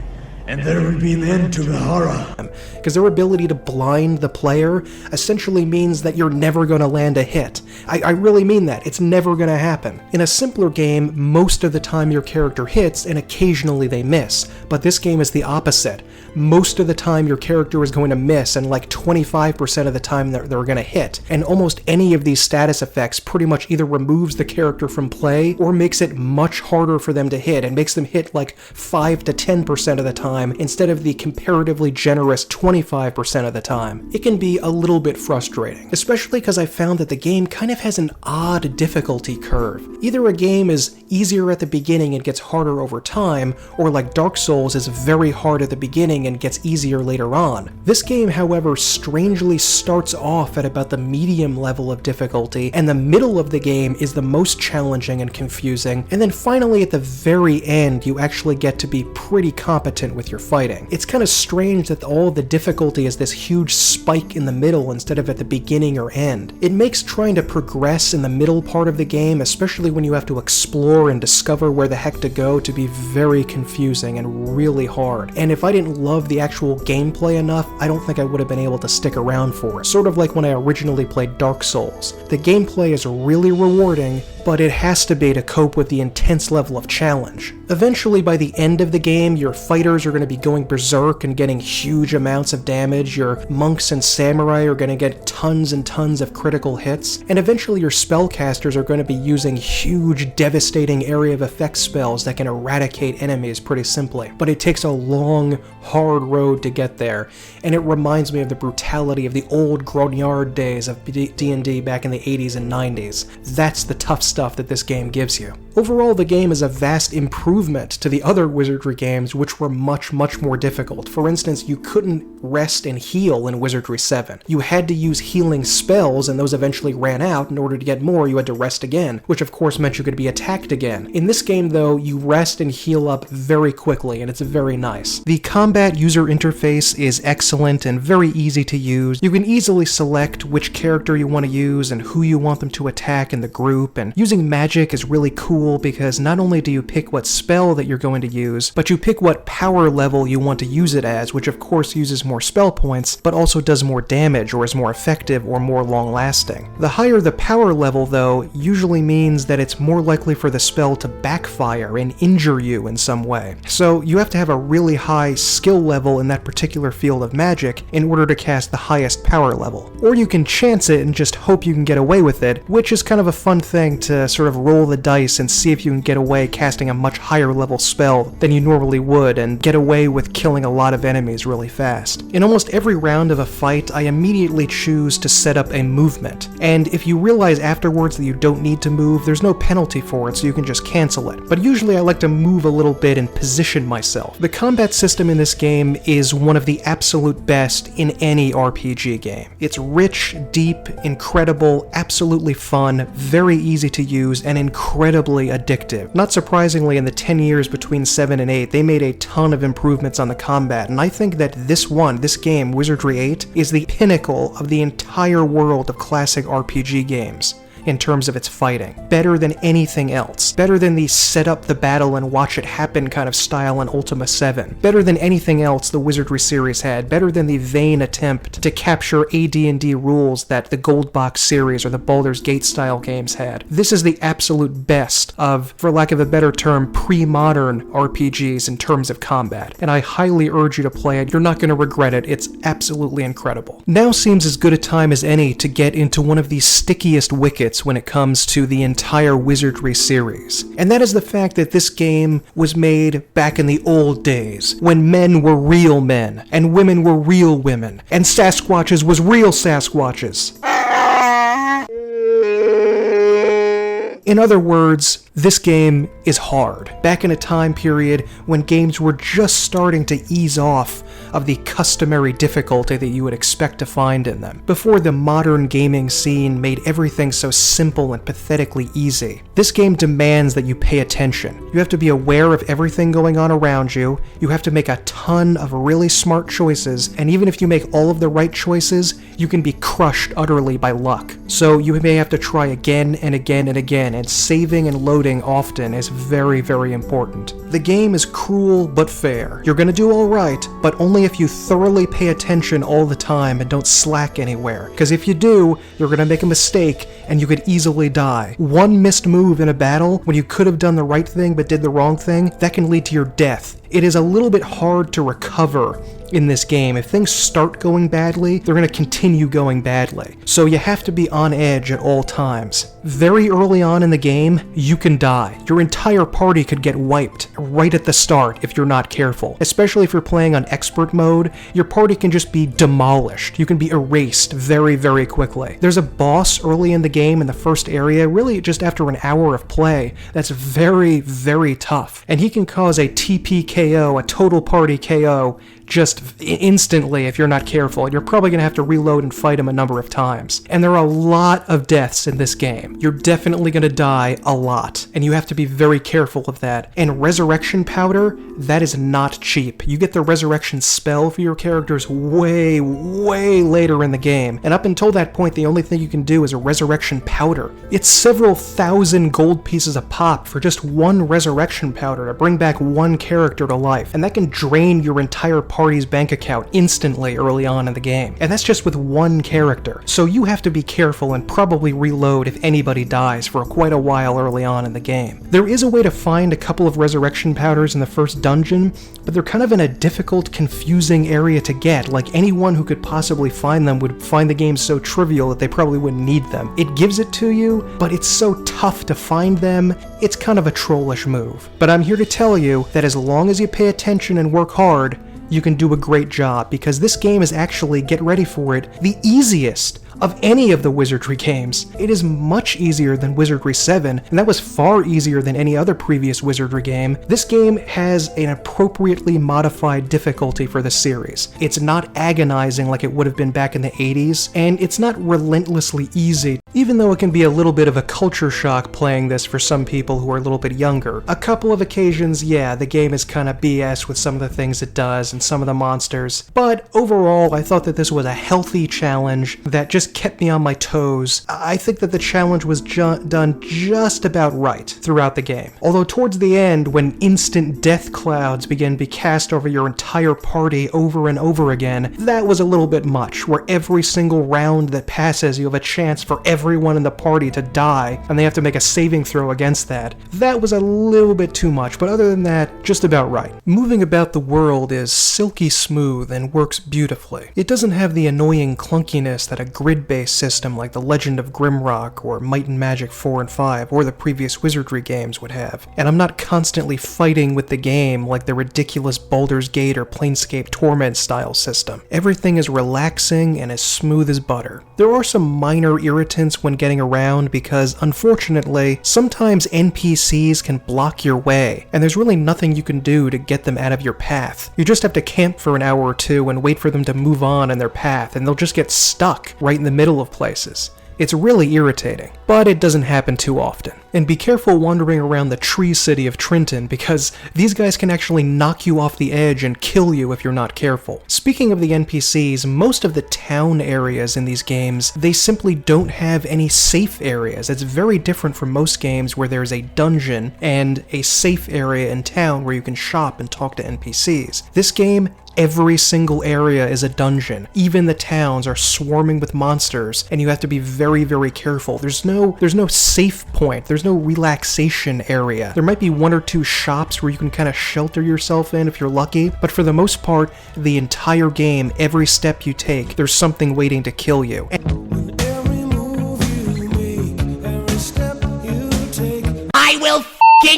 and there will be an end to the horror. Because their ability to blind the player essentially means that you're never going to land a hit. I really mean that. It's never going to happen. In a simpler game, most of the time your character hits and occasionally they miss. But this game is the opposite. Most of the time your character is going to miss, and like 25% of the time they're going to hit. And almost any of these status effects pretty much either removes the character from play or makes it much harder for them to hit, and makes them hit like 5 to 10% of the time instead of the comparatively generous 25% of the time. It can be a little bit frustrating, especially because I found that the game kind of has an odd difficulty curve. Either a game is easier at the beginning and gets harder over time, or like Dark Souls is very hard at the beginning and gets easier later on. This game, however, strangely starts off at about the medium level of difficulty, and the middle of the game is the most challenging and confusing, and then finally at the very end you actually get to be pretty competent with your fighting. It's kind of strange that all the difficulty is this huge spike in the middle instead of at the beginning or end. It makes trying to progress in the middle part of the game, especially when you have to explore and discover where the heck to go, to be very confusing and really hard. And if I didn't love the actual gameplay enough, I don't think I would have been able to stick around for it. Sort of like when I originally played Dark Souls. The gameplay is really rewarding, but it has to be to cope with the intense level of challenge. Eventually, by the end of the game, your fighters are going to be going berserk and getting huge amounts of damage, your monks and samurai are going to get tons and tons of critical hits, and eventually your spellcasters are going to be using huge, devastating area of effect spells that can eradicate enemies pretty simply. But it takes a long, hard road to get there, and it reminds me of the brutality of the old Grognard days of D&D back in the 80s and 90s. That's the tough stuff stuff that this game gives you. Overall, the game is a vast improvement to the other Wizardry games, which were much, much more difficult. For instance, you couldn't rest and heal in Wizardry 7. You had to use healing spells, and those eventually ran out. In order to get more, you had to rest again, which of course meant you could be attacked again. In this game, though, you rest and heal up very quickly, and it's very nice. The combat user interface is excellent and very easy to use. You can easily select which character you want to use and who you want them to attack in the group, and using magic is really cool because not only do you pick what spell that you're going to use, but you pick what power level you want to use it as, which of course uses more spell points, but also does more damage or is more effective or more long-lasting. The higher the power level, though, usually means that it's more likely for the spell to backfire and injure you in some way. So you have to have a really high skill level in that particular field of magic in order to cast the highest power level. Or you can chance it and just hope you can get away with it, which is kind of a fun thing to sort of roll the dice and see if you can get away casting a much higher level spell than you normally would and get away with killing a lot of enemies really fast. In almost every round of a fight, I immediately choose to set up a movement, and if you realize afterwards that you don't need to move, there's no penalty for it, so you can just cancel it. But usually I like to move a little bit and position myself. The combat system in this game is one of the absolute best in any RPG game. It's rich, deep, incredible, absolutely fun, very easy to use, and incredibly addictive. Not surprisingly, in the 10 years between 7 and 8, they made a ton of improvements on the combat, and I think that this game, Wizardry 8, is the pinnacle of the entire world of classic RPG games in terms of its fighting. Better than anything else. Better than the set up the battle and watch it happen kind of style in Ultima 7. Better than anything else the Wizardry series had. Better than the vain attempt to capture AD&D rules that the Gold Box series or the Baldur's Gate style games had. This is the absolute best of, for lack of a better term, pre-modern RPGs in terms of combat, and I highly urge you to play it. You're not going to regret it. It's absolutely incredible. Now seems as good a time as any to get into one of the stickiest wickets when it comes to the entire Wizardry series. And that is the fact that this game was made back in the old days, when men were real men, and women were real women, and Sasquatches was real Sasquatches. In other words, this game is hard. Back in a time period when games were just starting to ease off of the customary difficulty that you would expect to find in them, before the modern gaming scene made everything so simple and pathetically easy. This game demands that you pay attention. You have to be aware of everything going on around you, you have to make a ton of really smart choices, and even if you make all of the right choices, you can be crushed utterly by luck. So you may have to try again and again and again, and saving and loading often is very, very important. The game is cruel but fair. You're gonna do alright, but only if you thoroughly pay attention all the time and don't slack anywhere. Because if you do, you're gonna make a mistake and you could easily die. One missed move in a battle, when you could have done the right thing but did the wrong thing, that can lead to your death. It is a little bit hard to recover in this game. If things start going badly, they're going to continue going badly. So you have to be on edge at all times. Very early on in the game, you can die. Your entire party could get wiped right at the start if you're not careful. Especially if you're playing on expert mode, your party can just be demolished. You can be erased very, very quickly. There's a boss early in the game in the first area, really just after an hour of play, that's very, very tough. And he can cause a TP KO, a total party KO, just instantly if you're not careful. You're probably going to have to reload and fight him a number of times. And there are a lot of deaths in this game. You're definitely going to die a lot, and you have to be very careful of that. And resurrection powder, that is not cheap. You get the resurrection spell for your characters way, way later in the game, and up until that point the only thing you can do is a resurrection powder. It's several thousand gold pieces a pop for just one resurrection powder to bring back one character to life, and that can drain your entire party's bank account instantly early on in the game. And that's just with one character. So you have to be careful and probably reload if anybody dies for quite a while early on in the game. There is a way to find a couple of resurrection powders in the first dungeon, but they're kind of in a difficult, confusing area to get. Like, anyone who could possibly find them would find the game so trivial that they probably wouldn't need them. It gives it to you, but it's so tough to find them, it's kind of a trollish move. But I'm here to tell you that as long as you pay attention and work hard, you can do a great job, because this game is actually, get ready for it, the easiest of any of the Wizardry games. It is much easier than Wizardry 7, and that was far easier than any other previous Wizardry game. This game has an appropriately modified difficulty for the series. It's not agonizing like it would have been back in the 80s, and it's not relentlessly easy, even though it can be a little bit of a culture shock playing this for some people who are a little bit younger. A couple of occasions, yeah, the game is kind of BS with some of the things it does and some of the monsters, but overall I thought that this was a healthy challenge that just kept me on my toes. I think that the challenge was done just about right throughout the game. Although towards the end, when instant death clouds begin to be cast over your entire party over and over again, that was a little bit much, where every single round that passes you have a chance for everyone in the party to die, and they have to make a saving throw against that. That was a little bit too much, but other than that, just about right. Moving about the world is silky smooth and works beautifully. It doesn't have the annoying clunkiness that a grid-based system like The Legend of Grimrock or Might and Magic 4 and 5 or the previous Wizardry games would have. And I'm not constantly fighting with the game like the ridiculous Baldur's Gate or Planescape Torment style system. Everything is relaxing and as smooth as butter. There are some minor irritants when getting around because, unfortunately, sometimes NPCs can block your way, and there's really nothing you can do to get them out of your path. You just have to camp for an hour or two and wait for them to move on in their path, and they'll just get stuck right in the middle of places. It's really irritating, but it doesn't happen too often. And be careful wandering around the tree city of Trenton, because these guys can actually knock you off the edge and kill you if you're not careful. Speaking of the NPCs, most of the town areas in these games, they simply don't have any safe areas. It's very different from most games where there's a dungeon and a safe area in town where you can shop and talk to NPCs. This game, every single area is a dungeon. Even the towns are swarming with monsters, and you have to be very, very careful. There's no safe point. There's no relaxation area. There might be one or two shops where you can kind of shelter yourself in if you're lucky, but for the most part, the entire game, every step you take, there's something waiting to kill you. I will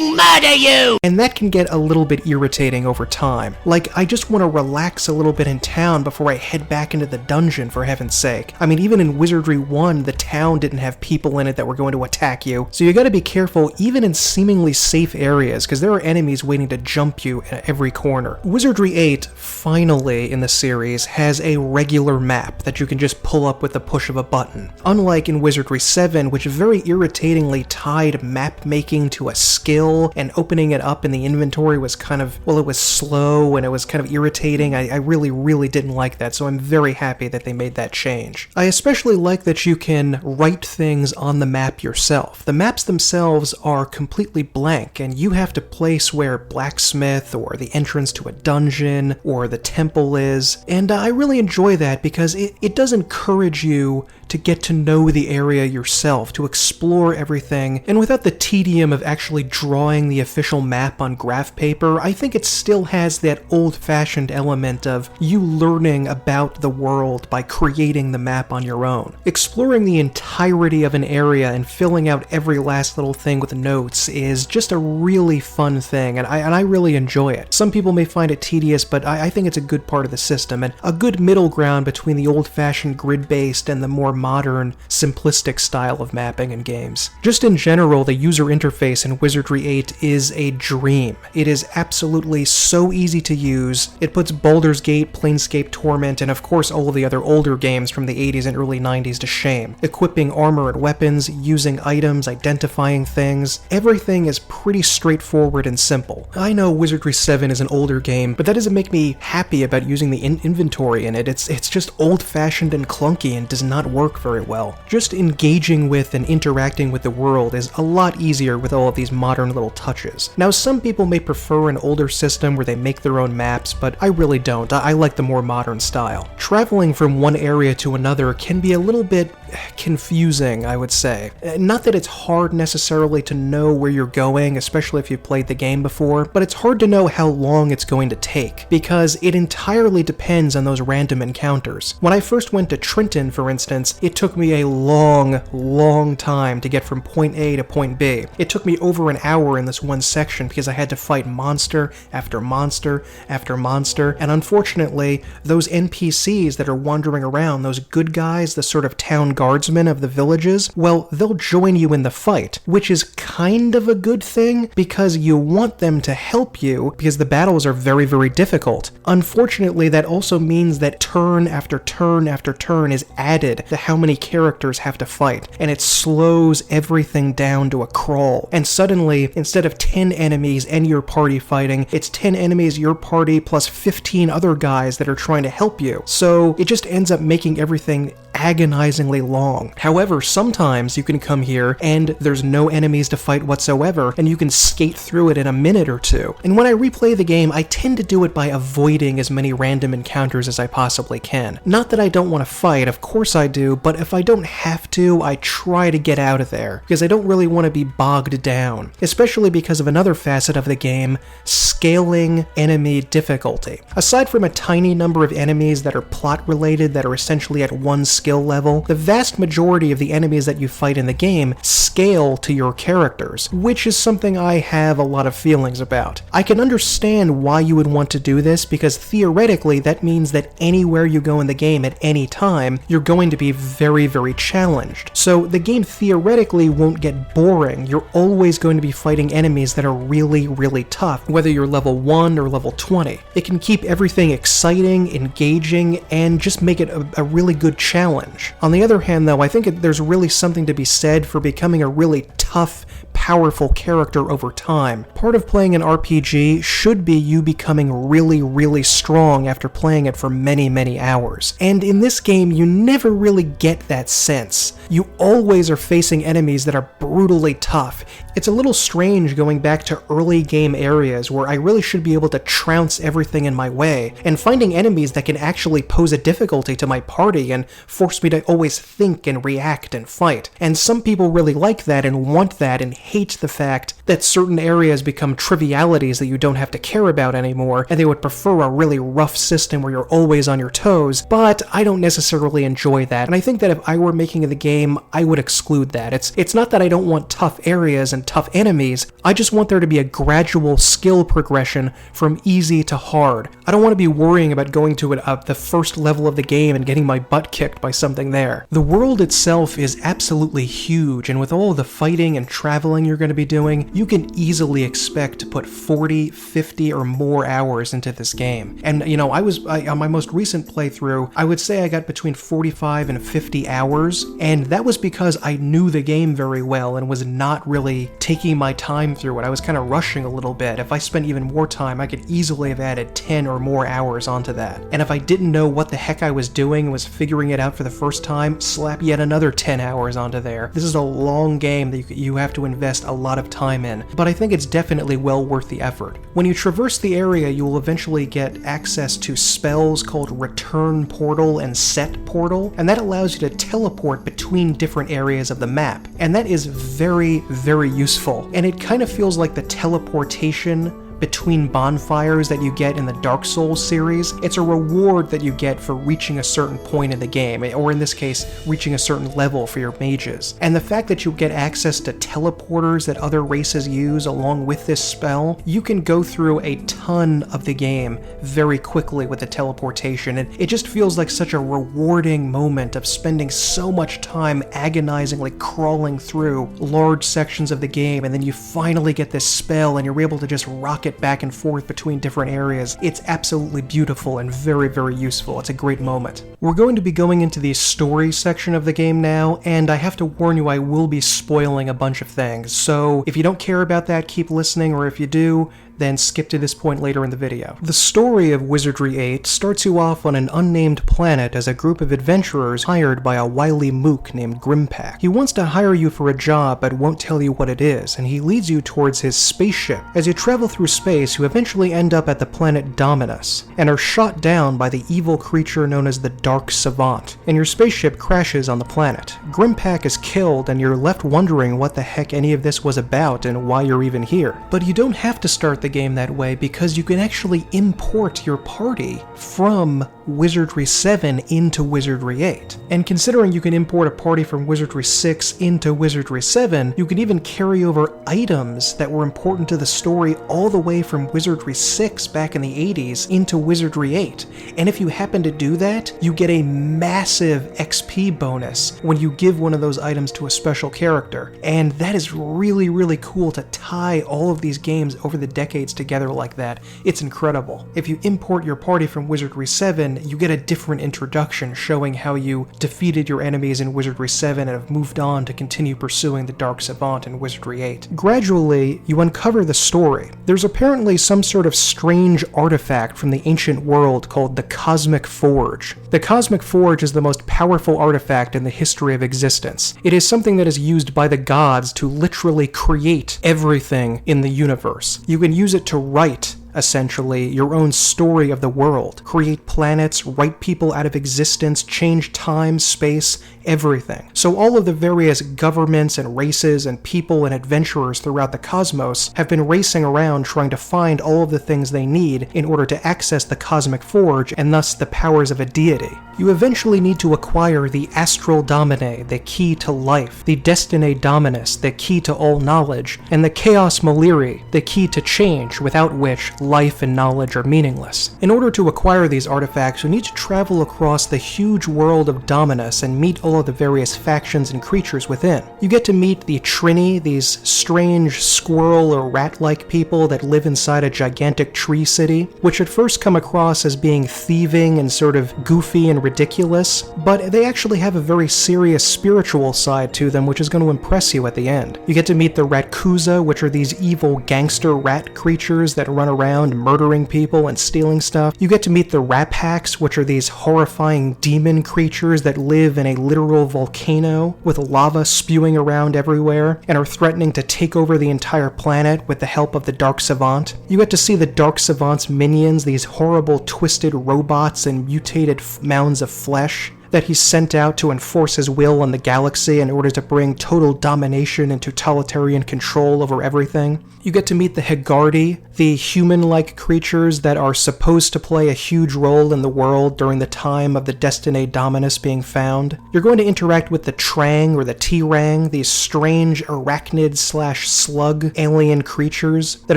murder you! And that can get a little bit irritating over time. Like, I just want to relax a little bit in town before I head back into the dungeon, for heaven's sake. I mean, even in Wizardry 1, the town didn't have people in it that were going to attack you, so you gotta be careful even in seemingly safe areas, because there are enemies waiting to jump you at every corner. Wizardry 8, finally in the series, has a regular map that you can just pull up with the push of a button. Unlike in Wizardry 7, which very irritatingly tied map making to a skill, and opening it up in the inventory was kind of, well, it was slow and it was kind of irritating. I really, really didn't like that, so I'm very happy that they made that change. I especially like that you can write things on the map yourself. The maps themselves are completely blank, and you have to place where blacksmith or the entrance to a dungeon or the temple is, and I really enjoy that because it does encourage you to get to know the area yourself, to explore everything, and without the tedium of actually drawing the official map on graph paper, I think it still has that old-fashioned element of you learning about the world by creating the map on your own. Exploring the entirety of an area and filling out every last little thing with notes is just a really fun thing, and I really enjoy it. Some people may find it tedious, but I think it's a good part of the system, and a good middle ground between the old-fashioned grid-based and the more modern, simplistic style of mapping in games. Just in general, the user interface in Wizardry 8 is a dream. It is absolutely so easy to use. It puts Baldur's Gate, Planescape Torment, and of course all of the other older games from the 80s and early 90s to shame. Equipping armor and weapons, using items, identifying things, everything is pretty straightforward and simple. I know Wizardry 7 is an older game, but that doesn't make me happy about using the inventory in it. It's just old-fashioned and clunky and does not work very well. Just engaging with and interacting with the world is a lot easier with all of these modern little touches. Now, some people may prefer an older system where they make their own maps, but I really don't. I like the more modern style. Traveling from one area to another can be a little bit confusing, I would say. Not that it's hard necessarily to know where you're going, especially if you've played the game before, but it's hard to know how long it's going to take, because it entirely depends on those random encounters. When I first went to Trenton, for instance, it took me a long time to get from point A to point B. It took me over an hour in this one section because I had to fight monster after monster after monster, and unfortunately, those NPCs that are wandering around, those good guys, the sort of town guardsmen of the villages, well, they'll join you in the fight, which is kind of a good thing because you want them to help you because the battles are very difficult. Unfortunately, that also means that turn after turn after turn is added to how many characters have to fight, and it slows everything down to a crawl. And suddenly, instead of 10 enemies and your party fighting, it's 10 enemies, your party, plus 15 other guys that are trying to help you. So it just ends up making everything agonizingly long. However, sometimes you can come here and there's no enemies to fight whatsoever, and you can skate through it in a minute or two. And when I replay the game, I tend to do it by avoiding as many random encounters as I possibly can. Not that I don't want to fight, of course I do, but if I don't have to, I try to get out of there, because I don't really want to be bogged down, especially because of another facet of the game, scaling enemy difficulty. Aside from a tiny number of enemies that are plot related that are essentially at one skill level, the vast majority of the enemies that you fight in the game scale to your characters, which is something I have a lot of feelings about. I can understand why you would want to do this, because theoretically that means that anywhere you go in the game at any time, you're going to be very challenged. So the game theoretically won't get boring. You're always going to be fighting enemies that are really tough, whether you're level 1 or level 20. It can keep everything exciting, engaging, and just make it a really good challenge. On the other hand, though, I think there's really something to be said for becoming a really tough, powerful character over time. Part of playing an RPG should be you becoming really strong after playing it for many hours. And in this game, you never really get that sense. You always are facing enemies that are brutally tough. It's a little strange going back to early game areas where I really should be able to trounce everything in my way, and finding enemies that can actually pose a difficulty to my party and force me to always think and react and fight. And some people really like that and want that and hate the fact that certain areas become trivialities that you don't have to care about anymore, and they would prefer a really rough system where you're always on your toes, but I don't necessarily enjoy that, and I think that if I were making the game, I would exclude that. It's not that I don't want tough areas and tough enemies, I just want there to be a gradual skill progression from easy to hard. I don't want to be worrying about going to the first level of the game and getting my butt kicked by something there. The world itself is absolutely huge, and with all of the fighting and traveling you're going to be doing, you can easily expect to put 40, 50 or more hours into this game. And on my most recent playthrough, I would say I got between 45 and 50 hours, and that was because I knew the game very well and was not really taking my time through it. I was kind of rushing a little bit. If I spent even more time, I could easily have added 10 or more hours onto that. And if I didn't know what the heck I was doing and was figuring it out for the first time, slap yet another 10 hours onto there. This is a long game that you have to invest a lot of time in, but I think it's definitely well worth the effort. When you traverse the area, you will eventually get access to spells called Return Portal and Set Portal, and that allows you to teleport between different areas of the map. And that is very useful. And it kind of feels like the teleportation between bonfires that you get in the Dark Souls series. It's a reward that you get for reaching a certain point in the game, or in this case, reaching a certain level for your mages. And the fact that you get access to teleporters that other races use along with this spell, you can go through a ton of the game very quickly with the teleportation, and it just feels like such a rewarding moment of spending so much time agonizingly crawling through large sections of the game, and then you finally get this spell and you're able to just rock it back and forth between different areas. It's absolutely beautiful and very useful. It's a great moment. We're going to be going into the story section of the game now, and I have to warn you, I will be spoiling a bunch of things. So if you don't care about that, keep listening, or if you do, then skip to this point later in the video. The story of Wizardry 8 starts you off on an unnamed planet as a group of adventurers hired by a wily mook named Grimpack. He wants to hire you for a job but won't tell you what it is, and he leads you towards his spaceship. As you travel through space, you eventually end up at the planet Dominus, and are shot down by the evil creature known as the Dark Savant, and your spaceship crashes on the planet. Grimpack is killed, and you're left wondering what the heck any of this was about and why you're even here. But you don't have to start the game that way, because you can actually import your party from Wizardry 7 into Wizardry 8. And considering you can import a party from Wizardry 6 into Wizardry 7, you can even carry over items that were important to the story all the way from Wizardry 6 back in the 80s into Wizardry 8. And if you happen to do that, you get a massive XP bonus when you give one of those items to a special character. And that is really, really cool to tie all of these games over the decades together like that. It's incredible. If you import your party from Wizardry 7, you get a different introduction showing how you defeated your enemies in Wizardry 7 and have moved on to continue pursuing the Dark Savant in Wizardry 8. Gradually, you uncover the story. There's apparently some sort of strange artifact from the ancient world called the Cosmic Forge. The Cosmic Forge is the most powerful artifact in the history of existence. It is something that is used by the gods to literally create everything in the universe. You can use it to write, essentially, your own story of the world. Create planets, write people out of existence, change time, space, everything. So all of the various governments and races and people and adventurers throughout the cosmos have been racing around trying to find all of the things they need in order to access the Cosmic Forge and thus the powers of a deity. You eventually need to acquire the Astral Domine, the key to life, the Destine Dominus, the key to all knowledge, and the Chaos Maliri, the key to change, without which life and knowledge are meaningless. In order to acquire these artifacts, you need to travel across the huge world of Dominus and meet all of the various factions and creatures within. You get to meet the Trini, these strange squirrel or rat-like people that live inside a gigantic tree city, which at first come across as being thieving and sort of goofy and ridiculous, but they actually have a very serious spiritual side to them, which is going to impress you at the end. You get to meet the Ratkuza, which are these evil gangster rat creatures that run around murdering people and stealing stuff. You get to meet the Raphaks, which are these horrifying demon creatures that live in a literal volcano with lava spewing around everywhere and are threatening to take over the entire planet with the help of the Dark Savant. You get to see the Dark Savant's minions, these horrible twisted robots and mutated mounds of flesh that he's sent out to enforce his will on the galaxy in order to bring total domination and totalitarian control over everything. You get to meet the Hegardi, the human-like creatures that are supposed to play a huge role in the world during the time of the Destine Dominus being found. You're going to interact with the Trang or the T-Rang, these strange arachnid/slug alien creatures that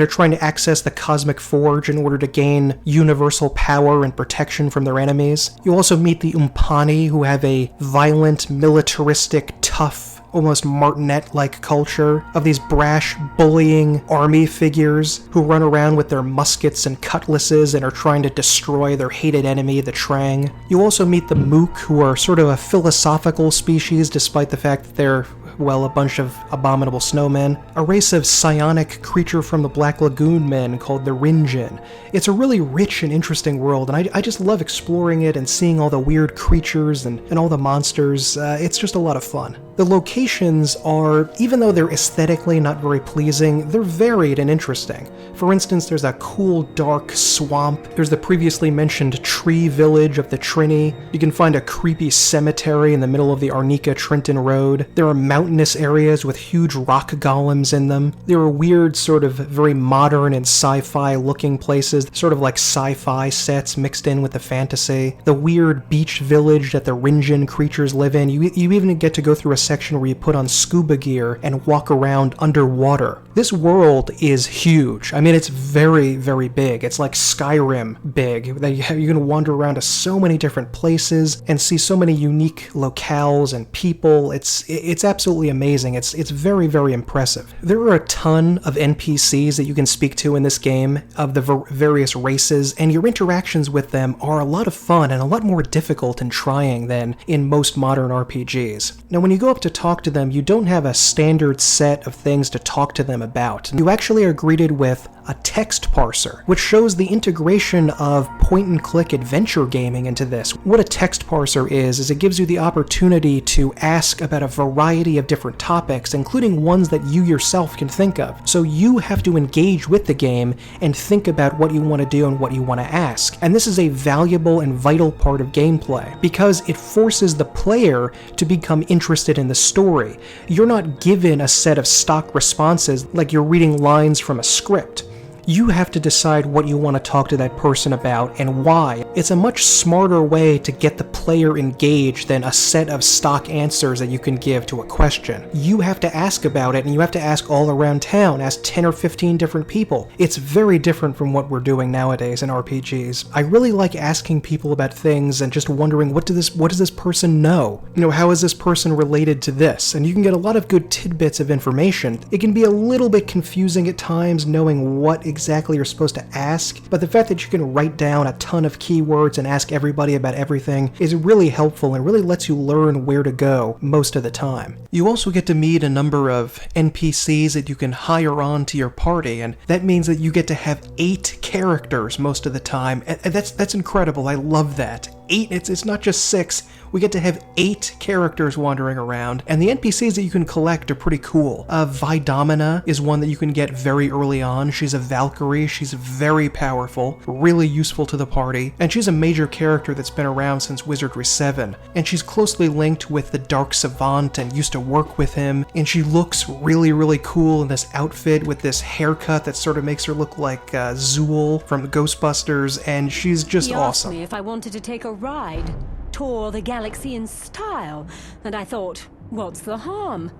are trying to access the Cosmic Forge in order to gain universal power and protection from their enemies. You also meet the Umpani, who have a violent, militaristic, tough, almost martinet-like culture of these brash, bullying army figures who run around with their muskets and cutlasses and are trying to destroy their hated enemy, the Trang. You also meet the Mook, who are sort of a philosophical species despite the fact that they're, well, a bunch of abominable snowmen. A race of psionic creature from the Black Lagoon men called the Rinjin. It's a really rich and interesting world, and I just love exploring it and seeing all the weird creatures and all the monsters. It's just a lot of fun. The locations are, even though they're aesthetically not very pleasing, they're varied and interesting. For instance, there's a cool, dark swamp. There's the previously mentioned tree village of the Trini. You can find a creepy cemetery in the middle of the Arnica-Trenton Road. There are mountainous areas with huge rock golems in them. There are weird, sort of very modern and sci-fi looking places, sort of like sci-fi sets mixed in with the fantasy. The weird beach village that the Rinjin creatures live in. You even get to go through a section where you put on scuba gear and walk around underwater. This world is huge. I mean, it's very, very big. It's like Skyrim big. You can wander around to so many different places and see so many unique locales and people. It's absolutely amazing. It's very, very impressive. There are a ton of NPCs that you can speak to in this game of the various races, and your interactions with them are a lot of fun and a lot more difficult and trying than in most modern RPGs. Now, when you go up to talk to them, you don't have a standard set of things to talk to them about. You actually are greeted with a text parser, which shows the integration of point-and-click adventure gaming into this. What a text parser is it gives you the opportunity to ask about a variety of different topics, including ones that you yourself can think of. So you have to engage with the game and think about what you want to do and what you want to ask. And this is a valuable and vital part of gameplay, because it forces the player to become interested in the story. You're not given a set of stock responses like you're reading lines from a script. You have to decide what you want to talk to that person about and why. It's a much smarter way to get the player engaged than a set of stock answers that you can give to a question. You have to ask about it, and you have to ask all around town, ask 10 or 15 different people. It's very different from what we're doing nowadays in RPGs. I really like asking people about things and just wondering, what does this person know? You know, how is this person related to this? And you can get a lot of good tidbits of information. It can be a little bit confusing at times knowing what exactly you're supposed to ask, but the fact that you can write down a ton of keywords and ask everybody about everything is really helpful and really lets you learn where to go most of the time. You also get to meet a number of NPCs that you can hire on to your party, and that means that you get to have 8 characters most of the time, and that's incredible. I love that. 8, it's not just 6, we get to have 8 characters wandering around, and the NPCs that you can collect are pretty cool. Vidomina is one that you can get very early on. She's a Valkyrie, she's very powerful, really useful to the party, and she's a major character that's been around since Wizardry 7, and she's closely linked with the Dark Savant and used to work with him, and she looks really, really cool in this outfit with this haircut that sort of makes her look like Zool from Ghostbusters, and she's just awesome. He asked me if I wanted to take a ride, tour the galaxy in style, and I thought, what's the harm?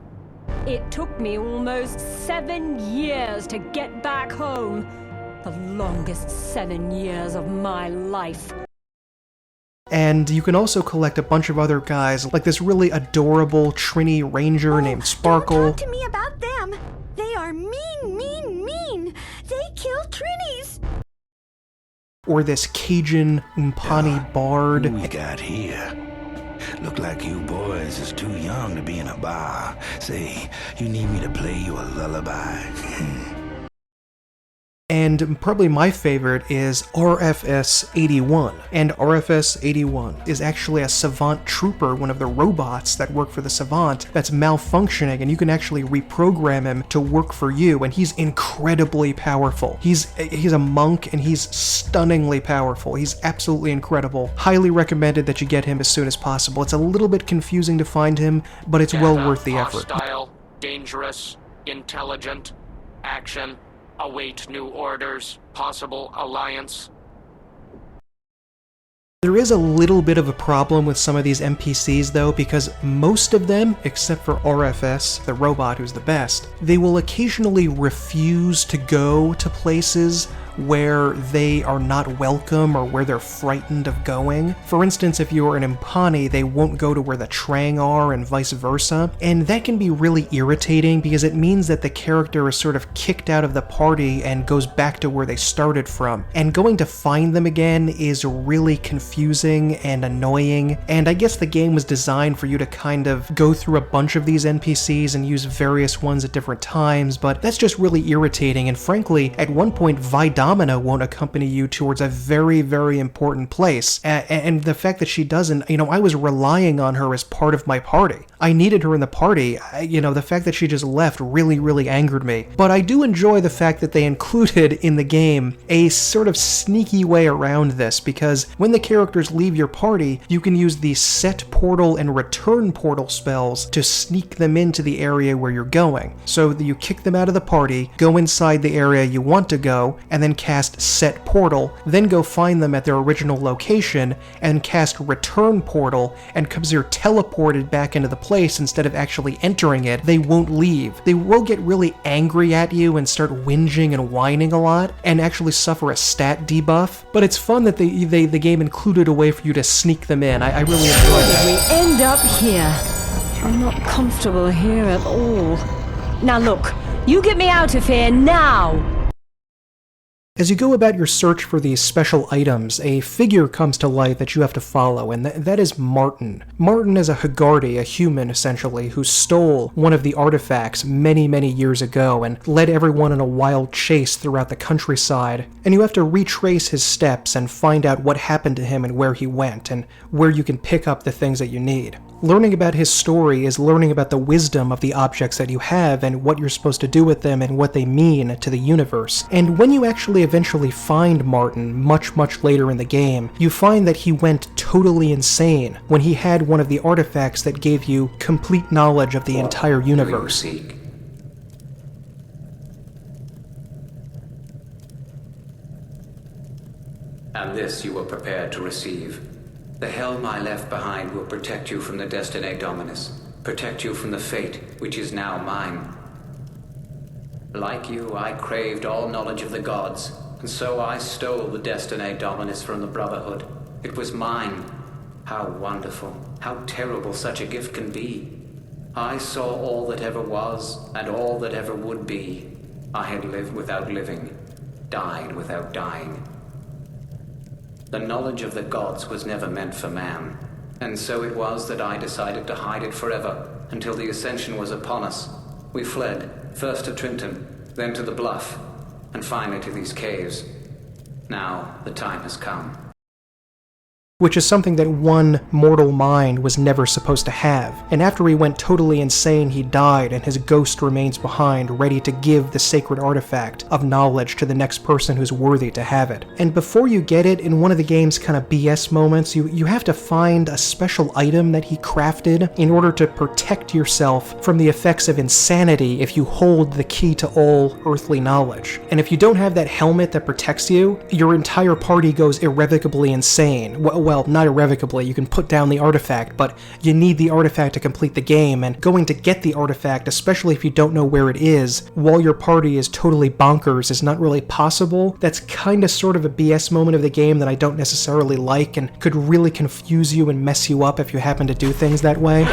It took me almost 7 years to get back home. The longest 7 years of my life. And you can also collect a bunch of other guys, like this really adorable Trini Ranger named Sparkle. Don't talk to me about them. They are mean, mean, mean. They kill Trinis. Or this Cajun Umpani Bard. Who we got here? Look like you boys is too young to be in a bar. Say, you need me to play you a lullaby? And probably my favorite is RFS-81. And RFS-81 is actually a Savant Trooper, one of the robots that work for the Savant, that's malfunctioning, and you can actually reprogram him to work for you, and he's incredibly powerful. He's a monk, and he's stunningly powerful. He's absolutely incredible. Highly recommended that you get him as soon as possible. It's a little bit confusing to find him, but it's well worth the effort. Hostile, dangerous, intelligent, action. Await new orders. Possible alliance. There is a little bit of a problem with some of these NPCs though, because most of them, except for RFS, the robot who's the best, they will occasionally refuse to go to places where they are not welcome or where they're frightened of going. For instance, if you're an Impani, they won't go to where the Trang are and vice versa, and that can be really irritating because it means that the character is sort of kicked out of the party and goes back to where they started from, and going to find them again is really confusing and annoying, and I guess the game was designed for you to kind of go through a bunch of these NPCs and use various ones at different times, but that's just really irritating, and frankly, at one point, Vidomina won't accompany you towards a very, very important place. And the fact that she doesn't, I was relying on her as part of my party. I needed her in the party. The fact that she just left really, really angered me. But I do enjoy the fact that they included in the game a sort of sneaky way around this, because when the characters leave your party, you can use the set portal and return portal spells to sneak them into the area where you're going. So that you kick them out of the party, go inside the area you want to go, and then cast set portal, then go find them at their original location, and cast return portal, and because you're teleported back into the place instead of actually entering it, they won't leave. They will get really angry at you and start whinging and whining a lot, and actually suffer a stat debuff, but it's fun that the game included a way for you to sneak them in. I really enjoyed that. We end up here. I'm not comfortable here at all. Now look, you get me out of here now! As you go about your search for these special items, a figure comes to light that you have to follow, and that is Martin. Martin is a Hagardi, a human essentially, who stole one of the artifacts many, many years ago and led everyone on a wild chase throughout the countryside. And you have to retrace his steps and find out what happened to him and where he went, and where you can pick up the things that you need. Learning about his story is learning about the wisdom of the objects that you have and what you're supposed to do with them and what they mean to the universe. And when you actually eventually find Martin much, much later in the game, you find that he went totally insane when he had one of the artifacts that gave you complete knowledge of the entire universe. and this you were prepared to receive. The helm I left behind will protect you from the Destinae Dominus, protect you from the fate which is now mine. Like you, I craved all knowledge of the gods, and so I stole the Destinae Dominus from the Brotherhood. It was mine. How wonderful, how terrible such a gift can be. I saw all that ever was, and all that ever would be. I had lived without living, died without dying. The knowledge of the gods was never meant for man, and so it was that I decided to hide it forever, until the Ascension was upon us. We fled, first to Trenton, then to the Bluff, and finally to these caves. Now, the time has come. Which is something that one mortal mind was never supposed to have. And after he went totally insane, he died, and his ghost remains behind, ready to give the sacred artifact of knowledge to the next person who's worthy to have it. And before you get it, in one of the game's kind of BS moments, you have to find a special item that he crafted in order to protect yourself from the effects of insanity if you hold the key to all earthly knowledge. And if you don't have that helmet that protects you, your entire party goes irrevocably insane. Well, not irrevocably, you can put down the artifact, but you need the artifact to complete the game, and going to get the artifact, especially if you don't know where it is, while your party is totally bonkers, is not really possible. That's kinda sort of a BS moment of the game that I don't necessarily like, and could really confuse you and mess you up if you happen to do things that way.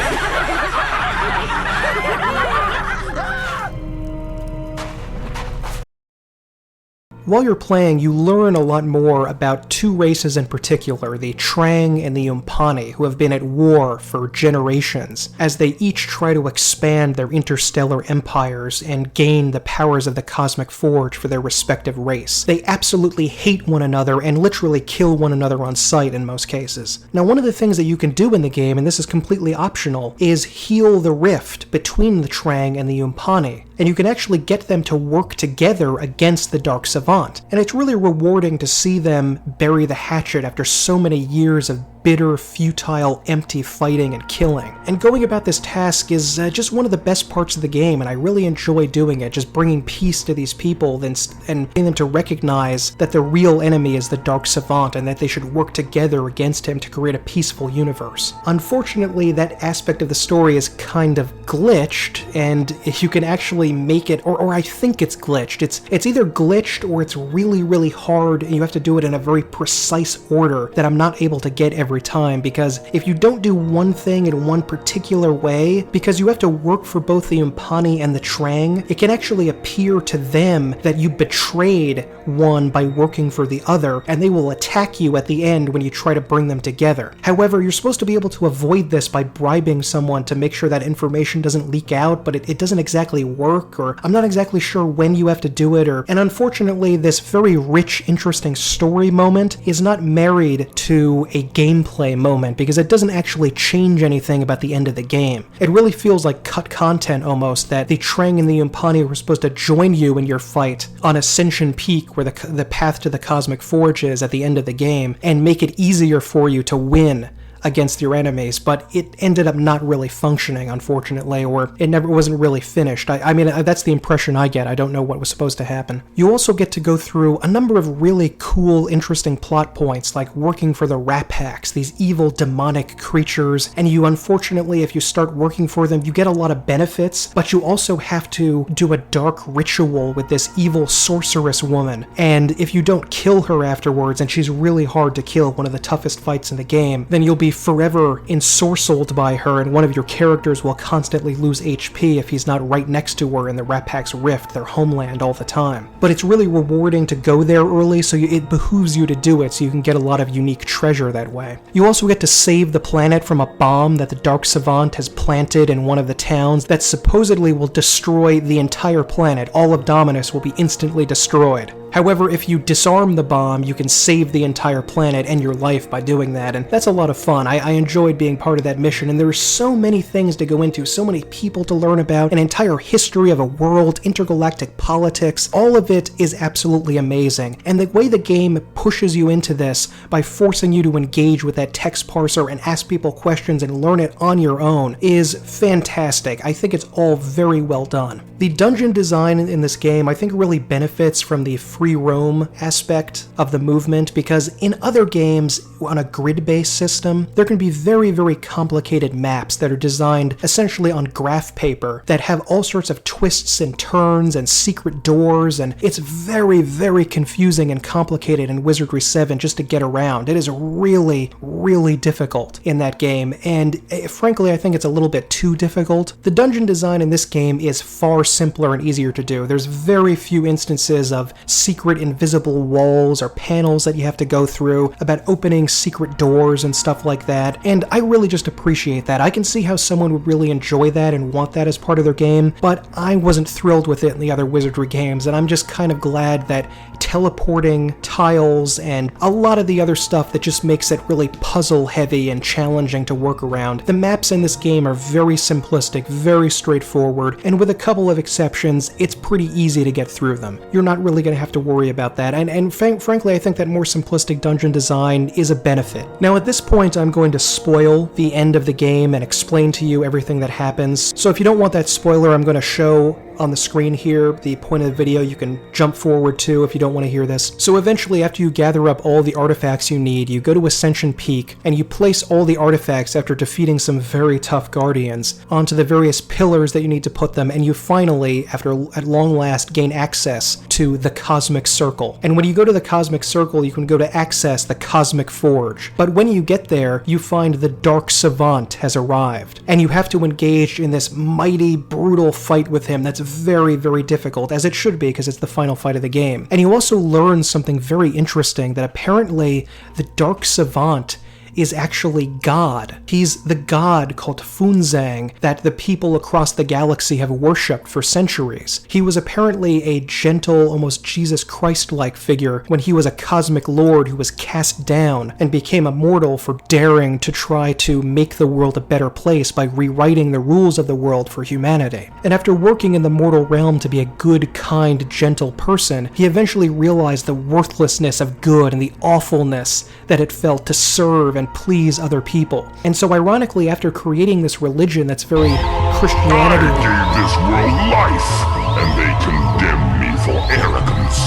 While you're playing, you learn a lot more about two races in particular, the Trang and the Umpani, who have been at war for generations, as they each try to expand their interstellar empires and gain the powers of the Cosmic Forge for their respective race. They absolutely hate one another and literally kill one another on sight in most cases. Now, one of the things that you can do in the game, and this is completely optional, is heal the rift between the Trang and the Umpani, and you can actually get them to work together against the Dark Savant. And it's really rewarding to see them bury the hatchet after so many years of bitter, futile, empty fighting and killing. And going about this task is just one of the best parts of the game, and I really enjoy doing it, just bringing peace to these people and getting them to recognize that the real enemy is the Dark Savant and that they should work together against him to create a peaceful universe. Unfortunately, that aspect of the story is kind of glitched, and if you can actually make it, or I think it's glitched. It's either glitched or it's really, really hard, and you have to do it in a very precise order that I'm not able to get every time, because if you don't do one thing in one particular way, because you have to work for both the Umpani and the Trang, it can actually appear to them that you betrayed one by working for the other, and they will attack you at the end when you try to bring them together. However, you're supposed to be able to avoid this by bribing someone to make sure that information doesn't leak out, but it doesn't exactly work, or I'm not exactly sure when you have to do it, and unfortunately this very rich, interesting story moment is not married to a gameplay moment, because it doesn't actually change anything about the end of the game. It really feels like cut content almost, that the Trang and the Umpani were supposed to join you in your fight on Ascension Peak, where the path to the Cosmic Forge is at the end of the game, and make it easier for you to win against your enemies, but it ended up not really functioning, unfortunately, or it never wasn't really finished. I mean, that's the impression I get. I don't know what was supposed to happen. You also get to go through a number of really cool, interesting plot points, like working for the Raphaks, these evil, demonic creatures, and you, unfortunately, if you start working for them, you get a lot of benefits, but you also have to do a dark ritual with this evil sorceress woman, and if you don't kill her afterwards, and she's really hard to kill, one of the toughest fights in the game, then you'll be forever ensorcelled by her, and one of your characters will constantly lose HP if he's not right next to her in the Raphak's Rift, their homeland, all the time. But it's really rewarding to go there early, so it behooves you to do it, so you can get a lot of unique treasure that way. You also get to save the planet from a bomb that the Dark Savant has planted in one of the towns that supposedly will destroy the entire planet. All of Dominus will be instantly destroyed. However, if you disarm the bomb, you can save the entire planet and your life by doing that, and that's a lot of fun. I enjoyed being part of that mission, and there are so many things to go into, so many people to learn about, an entire history of a world, intergalactic politics. All of it is absolutely amazing, and the way the game pushes you into this by forcing you to engage with that text parser and ask people questions and learn it on your own is fantastic. I think it's all very well done. The dungeon design in this game, I think, really benefits from the free roam aspect of the movement, because in other games on a grid-based system, there can be very, very complicated maps that are designed essentially on graph paper that have all sorts of twists and turns and secret doors, and it's very, very confusing and complicated in Wizardry 7 just to get around. It is really, really difficult in that game, and frankly, I think it's a little bit too difficult. The dungeon design in this game is far simpler and easier to do. There's very few instances of secret invisible walls or panels that you have to go through, about opening secret doors and stuff like that, and I really just appreciate that. I can see how someone would really enjoy that and want that as part of their game, but I wasn't thrilled with it in the other Wizardry games, and I'm just kind of glad that teleporting, tiles, and a lot of the other stuff that just makes it really puzzle heavy and challenging to work around. The maps in this game are very simplistic, very straightforward, and with a couple of exceptions, it's pretty easy to get through them. You're not really going to have to worry about that, and frankly, I think that more simplistic dungeon design is a benefit. Now at this point, I'm going to spoil the end of the game and explain to you everything that happens, so if you don't want that spoiler, I'm going to show on the screen here the point of the video you can jump forward to if you don't want to hear this. So eventually, after you gather up all the artifacts you need, you go to Ascension Peak, and you place all the artifacts after defeating some very tough guardians onto the various pillars that you need to put them, and you finally, at long last, gain access to the Cosmic Circle. And when you go to the Cosmic Circle, you can go to access the Cosmic Forge. But when you get there, you find the Dark Savant has arrived, and you have to engage in this mighty, brutal fight with him that's very, very difficult, as it should be, because it's the final fight of the game. And you also learn something very interesting, that apparently the Dark Savant is actually God. He's the god called Funzang that the people across the galaxy have worshipped for centuries. He was apparently a gentle, almost Jesus Christ-like figure when he was a cosmic lord who was cast down and became immortal for daring to try to make the world a better place by rewriting the rules of the world for humanity. And after working in the mortal realm to be a good, kind, gentle person, he eventually realized the worthlessness of good and the awfulness that it felt to serve and please other people. And so ironically, after creating this religion that's very Christianity... I gave this world life, and they condemned me for arrogance.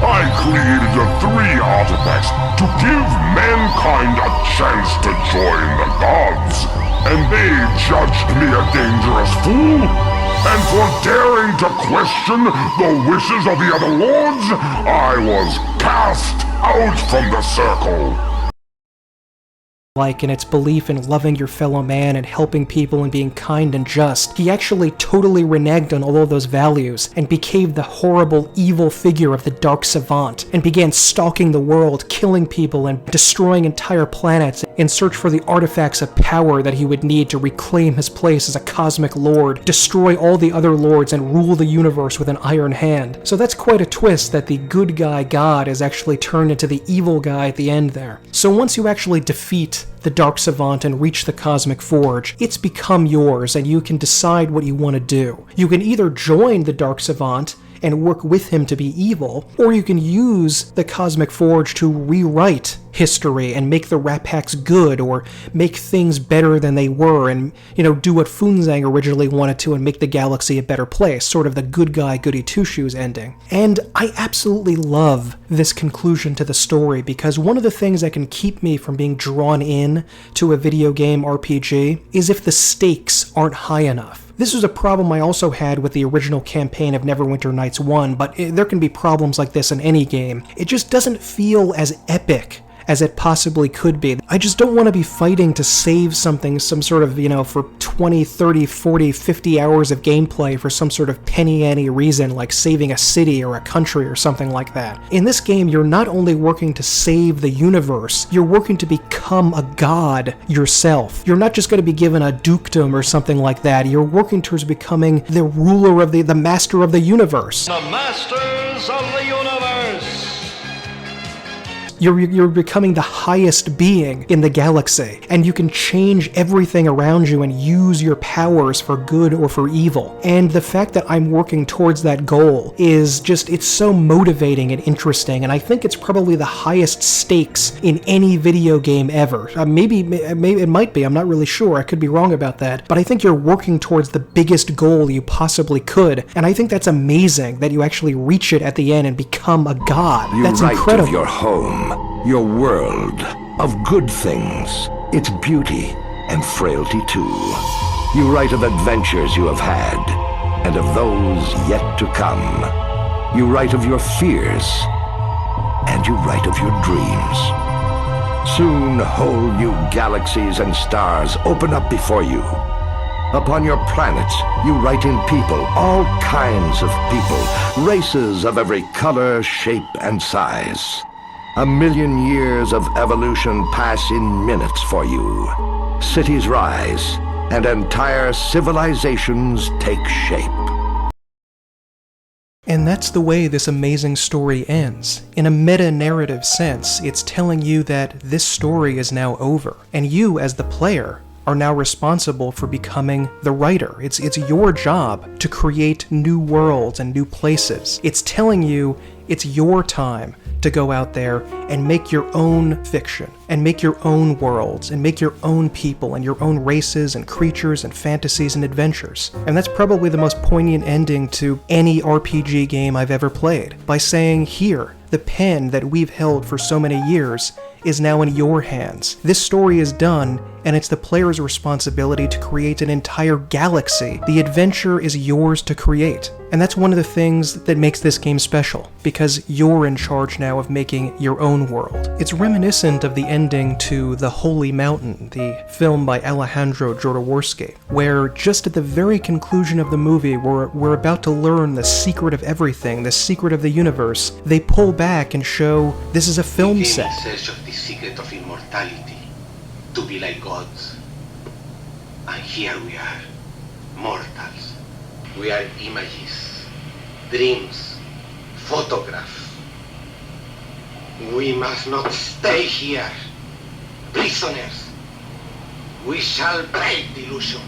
I created the 3 artifacts to give mankind a chance to join the gods, and they judged me a dangerous fool. And for daring to question the wishes of the other lords, I was cast out from the circle. In its belief in loving your fellow man and helping people and being kind and just. He actually totally reneged on all of those values and became the horrible, evil figure of the Dark Savant and began stalking the world, killing people and destroying entire planets in search for the artifacts of power that he would need to reclaim his place as a cosmic lord, destroy all the other lords, and rule the universe with an iron hand. So that's quite a twist, that the good guy God is actually turned into the evil guy at the end there. So once you actually defeat the Dark Savant and reach the Cosmic Forge, it's become yours, and you can decide what you want to do. You can either join the Dark Savant and work with him to be evil, or you can use the Cosmic Forge to rewrite history and make the Rat Packs good, or make things better than they were, and, do what Funzang originally wanted to and make the galaxy a better place, sort of the good guy, goody two-shoes ending. And I absolutely love this conclusion to the story, because one of the things that can keep me from being drawn in to a video game RPG is if the stakes aren't high enough. This was a problem I also had with the original campaign of Neverwinter Nights 1, but there can be problems like this in any game. It just doesn't feel as epic as it possibly could be. I just don't want to be fighting to save something, some sort of, for 20, 30, 40, 50 hours of gameplay for some sort of penny-ante reason, like saving a city or a country or something like that. In this game, you're not only working to save the universe, you're working to become a god yourself. You're not just going to be given a dukedom or something like that. You're working towards becoming the ruler of the master of the universe. The masters of the universe! You're becoming the highest being in the galaxy, and you can change everything around you and use your powers for good or for evil. And the fact that I'm working towards that goal is just, it's so motivating and interesting, and I think it's probably the highest stakes in any video game ever. Maybe it might be, I'm not really sure, I could be wrong about that, but I think you're working towards the biggest goal you possibly could, and I think that's amazing that you actually reach it at the end and become a god. That's incredible. Of your home, your world, of good things, its beauty and frailty too. You write of adventures you have had, and of those yet to come. You write of your fears, and you write of your dreams. Soon whole new galaxies and stars open up before you. Upon your planets, you write in people, all kinds of people, races of every color, shape, and size. 1,000,000 years of evolution pass in minutes for you. Cities rise, and entire civilizations take shape. And that's the way this amazing story ends. In a meta-narrative sense, it's telling you that this story is now over, and you, as the player, are now responsible for becoming the writer. It's your job to create new worlds and new places. It's telling you it's your time to go out there and make your own fiction, and make your own worlds, and make your own people, and your own races, and creatures, and fantasies, and adventures. And that's probably the most poignant ending to any RPG game I've ever played, by saying, here, the pen that we've held for so many years is now in your hands. This story is done, and it's the player's responsibility to create an entire galaxy. The adventure is yours to create. And that's one of the things that makes this game special, because you're in charge now of making your own world. It's reminiscent of the ending to The Holy Mountain, the film by Alejandro Jodorowsky, where just at the very conclusion of the movie, we're about to learn the secret of everything, the secret of the universe. They pull back and show this is a film set. The secret of immortality, to be like gods. And here we are, mortals. We are images, dreams, photographs. We must not stay here, prisoners. We shall break the illusion.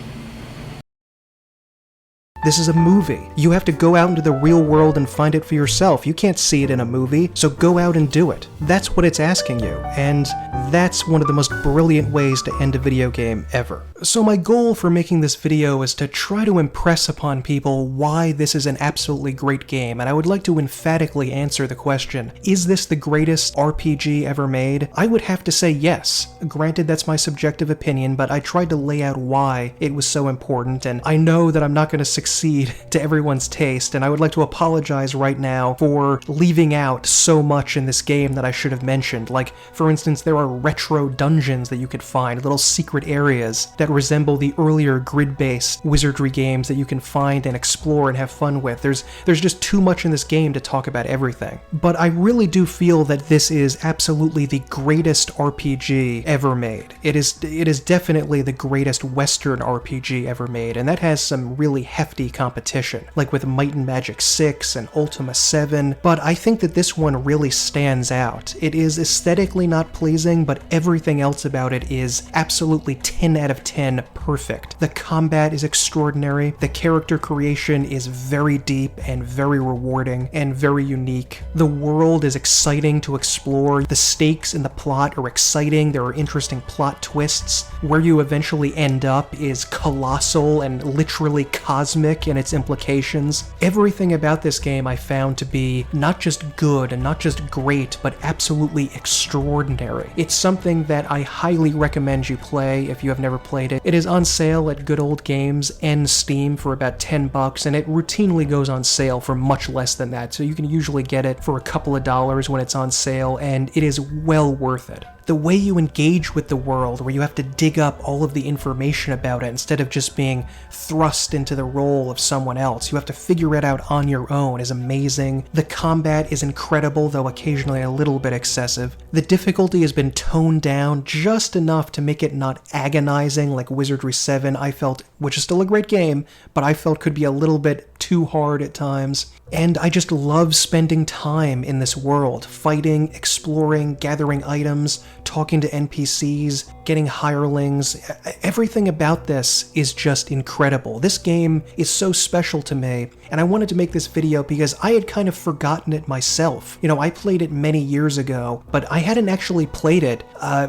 This is a movie. You have to go out into the real world and find it for yourself. You can't see it in a movie, so go out and do it. That's what it's asking you, and that's one of the most brilliant ways to end a video game ever. So my goal for making this video is to try to impress upon people why this is an absolutely great game, and I would like to emphatically answer the question, is this the greatest RPG ever made? I would have to say yes. Granted, that's my subjective opinion, but I tried to lay out why it was so important, and I know that I'm not going to succeed to everyone's taste, and I would like to apologize right now for leaving out so much in this game that I should have mentioned. Like, for instance, there are retro dungeons that you could find, little secret areas that resemble the earlier grid-based Wizardry games that you can find and explore and have fun with. There's just too much in this game to talk about everything. But I really do feel that this is absolutely the greatest RPG ever made. It is definitely the greatest Western RPG ever made, and that has some really hefty competition, like with Might and Magic 6 and Ultima 7, but I think that this one really stands out. It is aesthetically not pleasing, but everything else about it is absolutely 10 out of 10 perfect. The combat is extraordinary, the character creation is very deep and very rewarding and very unique. The world is exciting to explore, the stakes in the plot are exciting, there are interesting plot twists. Where you eventually end up is colossal and literally cosmic in its implications. Everything about this game I found to be not just good and not just great, but absolutely extraordinary. It's something that I highly recommend you play if you have never played it. It is on sale at Good Old Games and Steam for about $10, and it routinely goes on sale for much less than that, so you can usually get it for a couple of dollars when it's on sale, and it is well worth it. The way you engage with the world, where you have to dig up all of the information about it instead of just being thrust into the role of someone else, you have to figure it out on your own, is amazing. The combat is incredible, though occasionally a little bit excessive. The difficulty has been toned down just enough to make it not agonizing like Wizardry 7, I felt, which is still a great game, but I felt could be a little bit too too hard at times. And I just love spending time in this world, fighting, exploring, gathering items, talking to NPCs, getting hirelings. Everything about this is just incredible. This game is so special to me, and I wanted to make this video because I had kind of forgotten it myself. You know, I played it many years ago, but I hadn't actually played it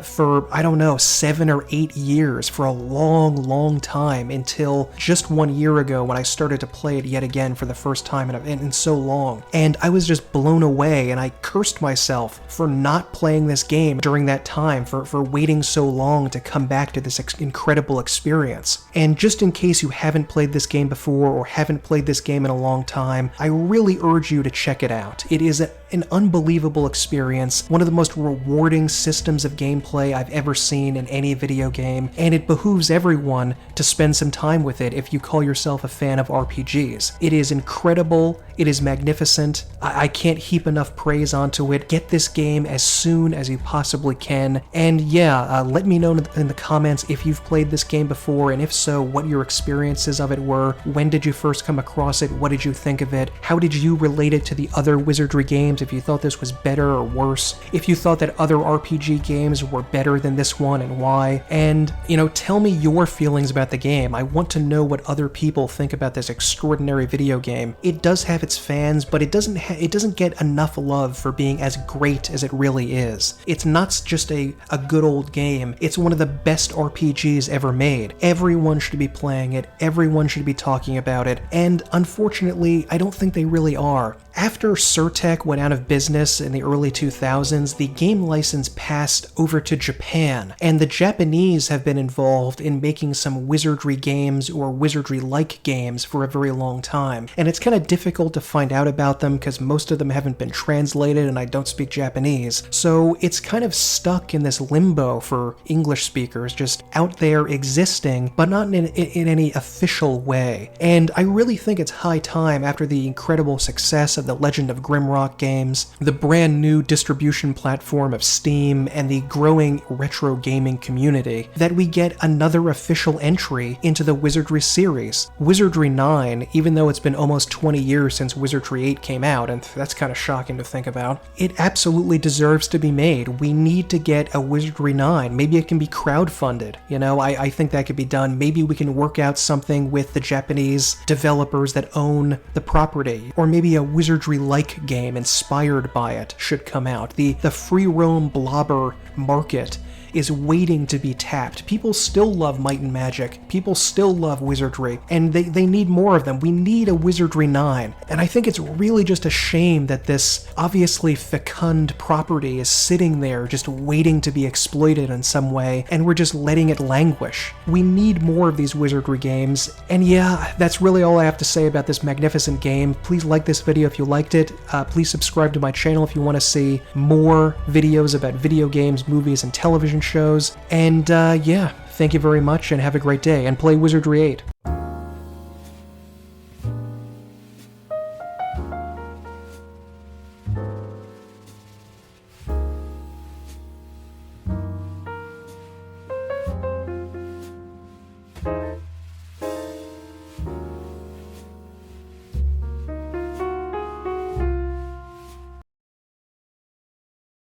for, I don't know, 7 or 8 years, for a long time, until just 1 year ago when I started to play it yet again for the first time in so long. And I was just blown away, and I cursed myself for not playing this game during that time, for waiting so long to come back to this incredible experience. And just in case you haven't played this game before or haven't played this game in a long time, I really urge you to check it out. It is an unbelievable experience, one of the most rewarding systems of gameplay I've ever seen in any video game, and it behooves everyone to spend some time with it if you call yourself a fan of RPGs. It is incredible, it is magnificent, I can't heap enough praise onto it. Get this game as soon as you possibly can, and yeah, let me know in the comments if you've played this game before, and if so, what your experiences of it were. When did you first come across it? What did you think of it? How did you relate it to the other Wizardry games? If you thought this was better or worse, if you thought that other RPG games were better than this one and why, and, you know, tell me your feelings about the game. I want to know what other people think about this extraordinary video game. It does have its fans, but it doesn't get enough love for being as great as it really is. It's not just a good old game, it's one of the best RPGs ever made. Everyone should be playing it, everyone should be talking about it, and unfortunately, I don't think they really are. After Surtech went out of business in the early 2000s, the game license passed over to Japan, and the Japanese have been involved in making some Wizardry games or Wizardry-like games for a very long time. And it's kind of difficult to find out about them because most of them haven't been translated and I don't speak Japanese. So it's kind of stuck in this limbo for English speakers, just out there existing, but not in any official way. And I really think it's high time, after the incredible success of the Legend of Grimrock games, the brand new distribution platform of Steam, and the growing retro gaming community, that we get another official entry into the Wizardry series. Wizardry 9, even though it's been almost 20 years since Wizardry 8 came out, and that's kind of shocking to think about, it absolutely deserves to be made. We need to get a Wizardry 9. Maybe it can be crowdfunded. You know, I think that could be done. Maybe we can work out something with the Japanese developers that own the property, or maybe a Wizardry-like game inspired by it should come out. The free roam blobber market is waiting to be tapped. People still love Might and Magic. People still love Wizardry, and they need more of them. We need a Wizardry 9. And I think it's really just a shame that this obviously fecund property is sitting there just waiting to be exploited in some way, and we're just letting it languish. We need more of these Wizardry games, and yeah, that's really all I have to say about this magnificent game. Please like this video if you liked it. Please subscribe to my channel if you want to see more videos about video games, movies, and television shows. And yeah, thank you very much and have a great day, and play Wizardry 8.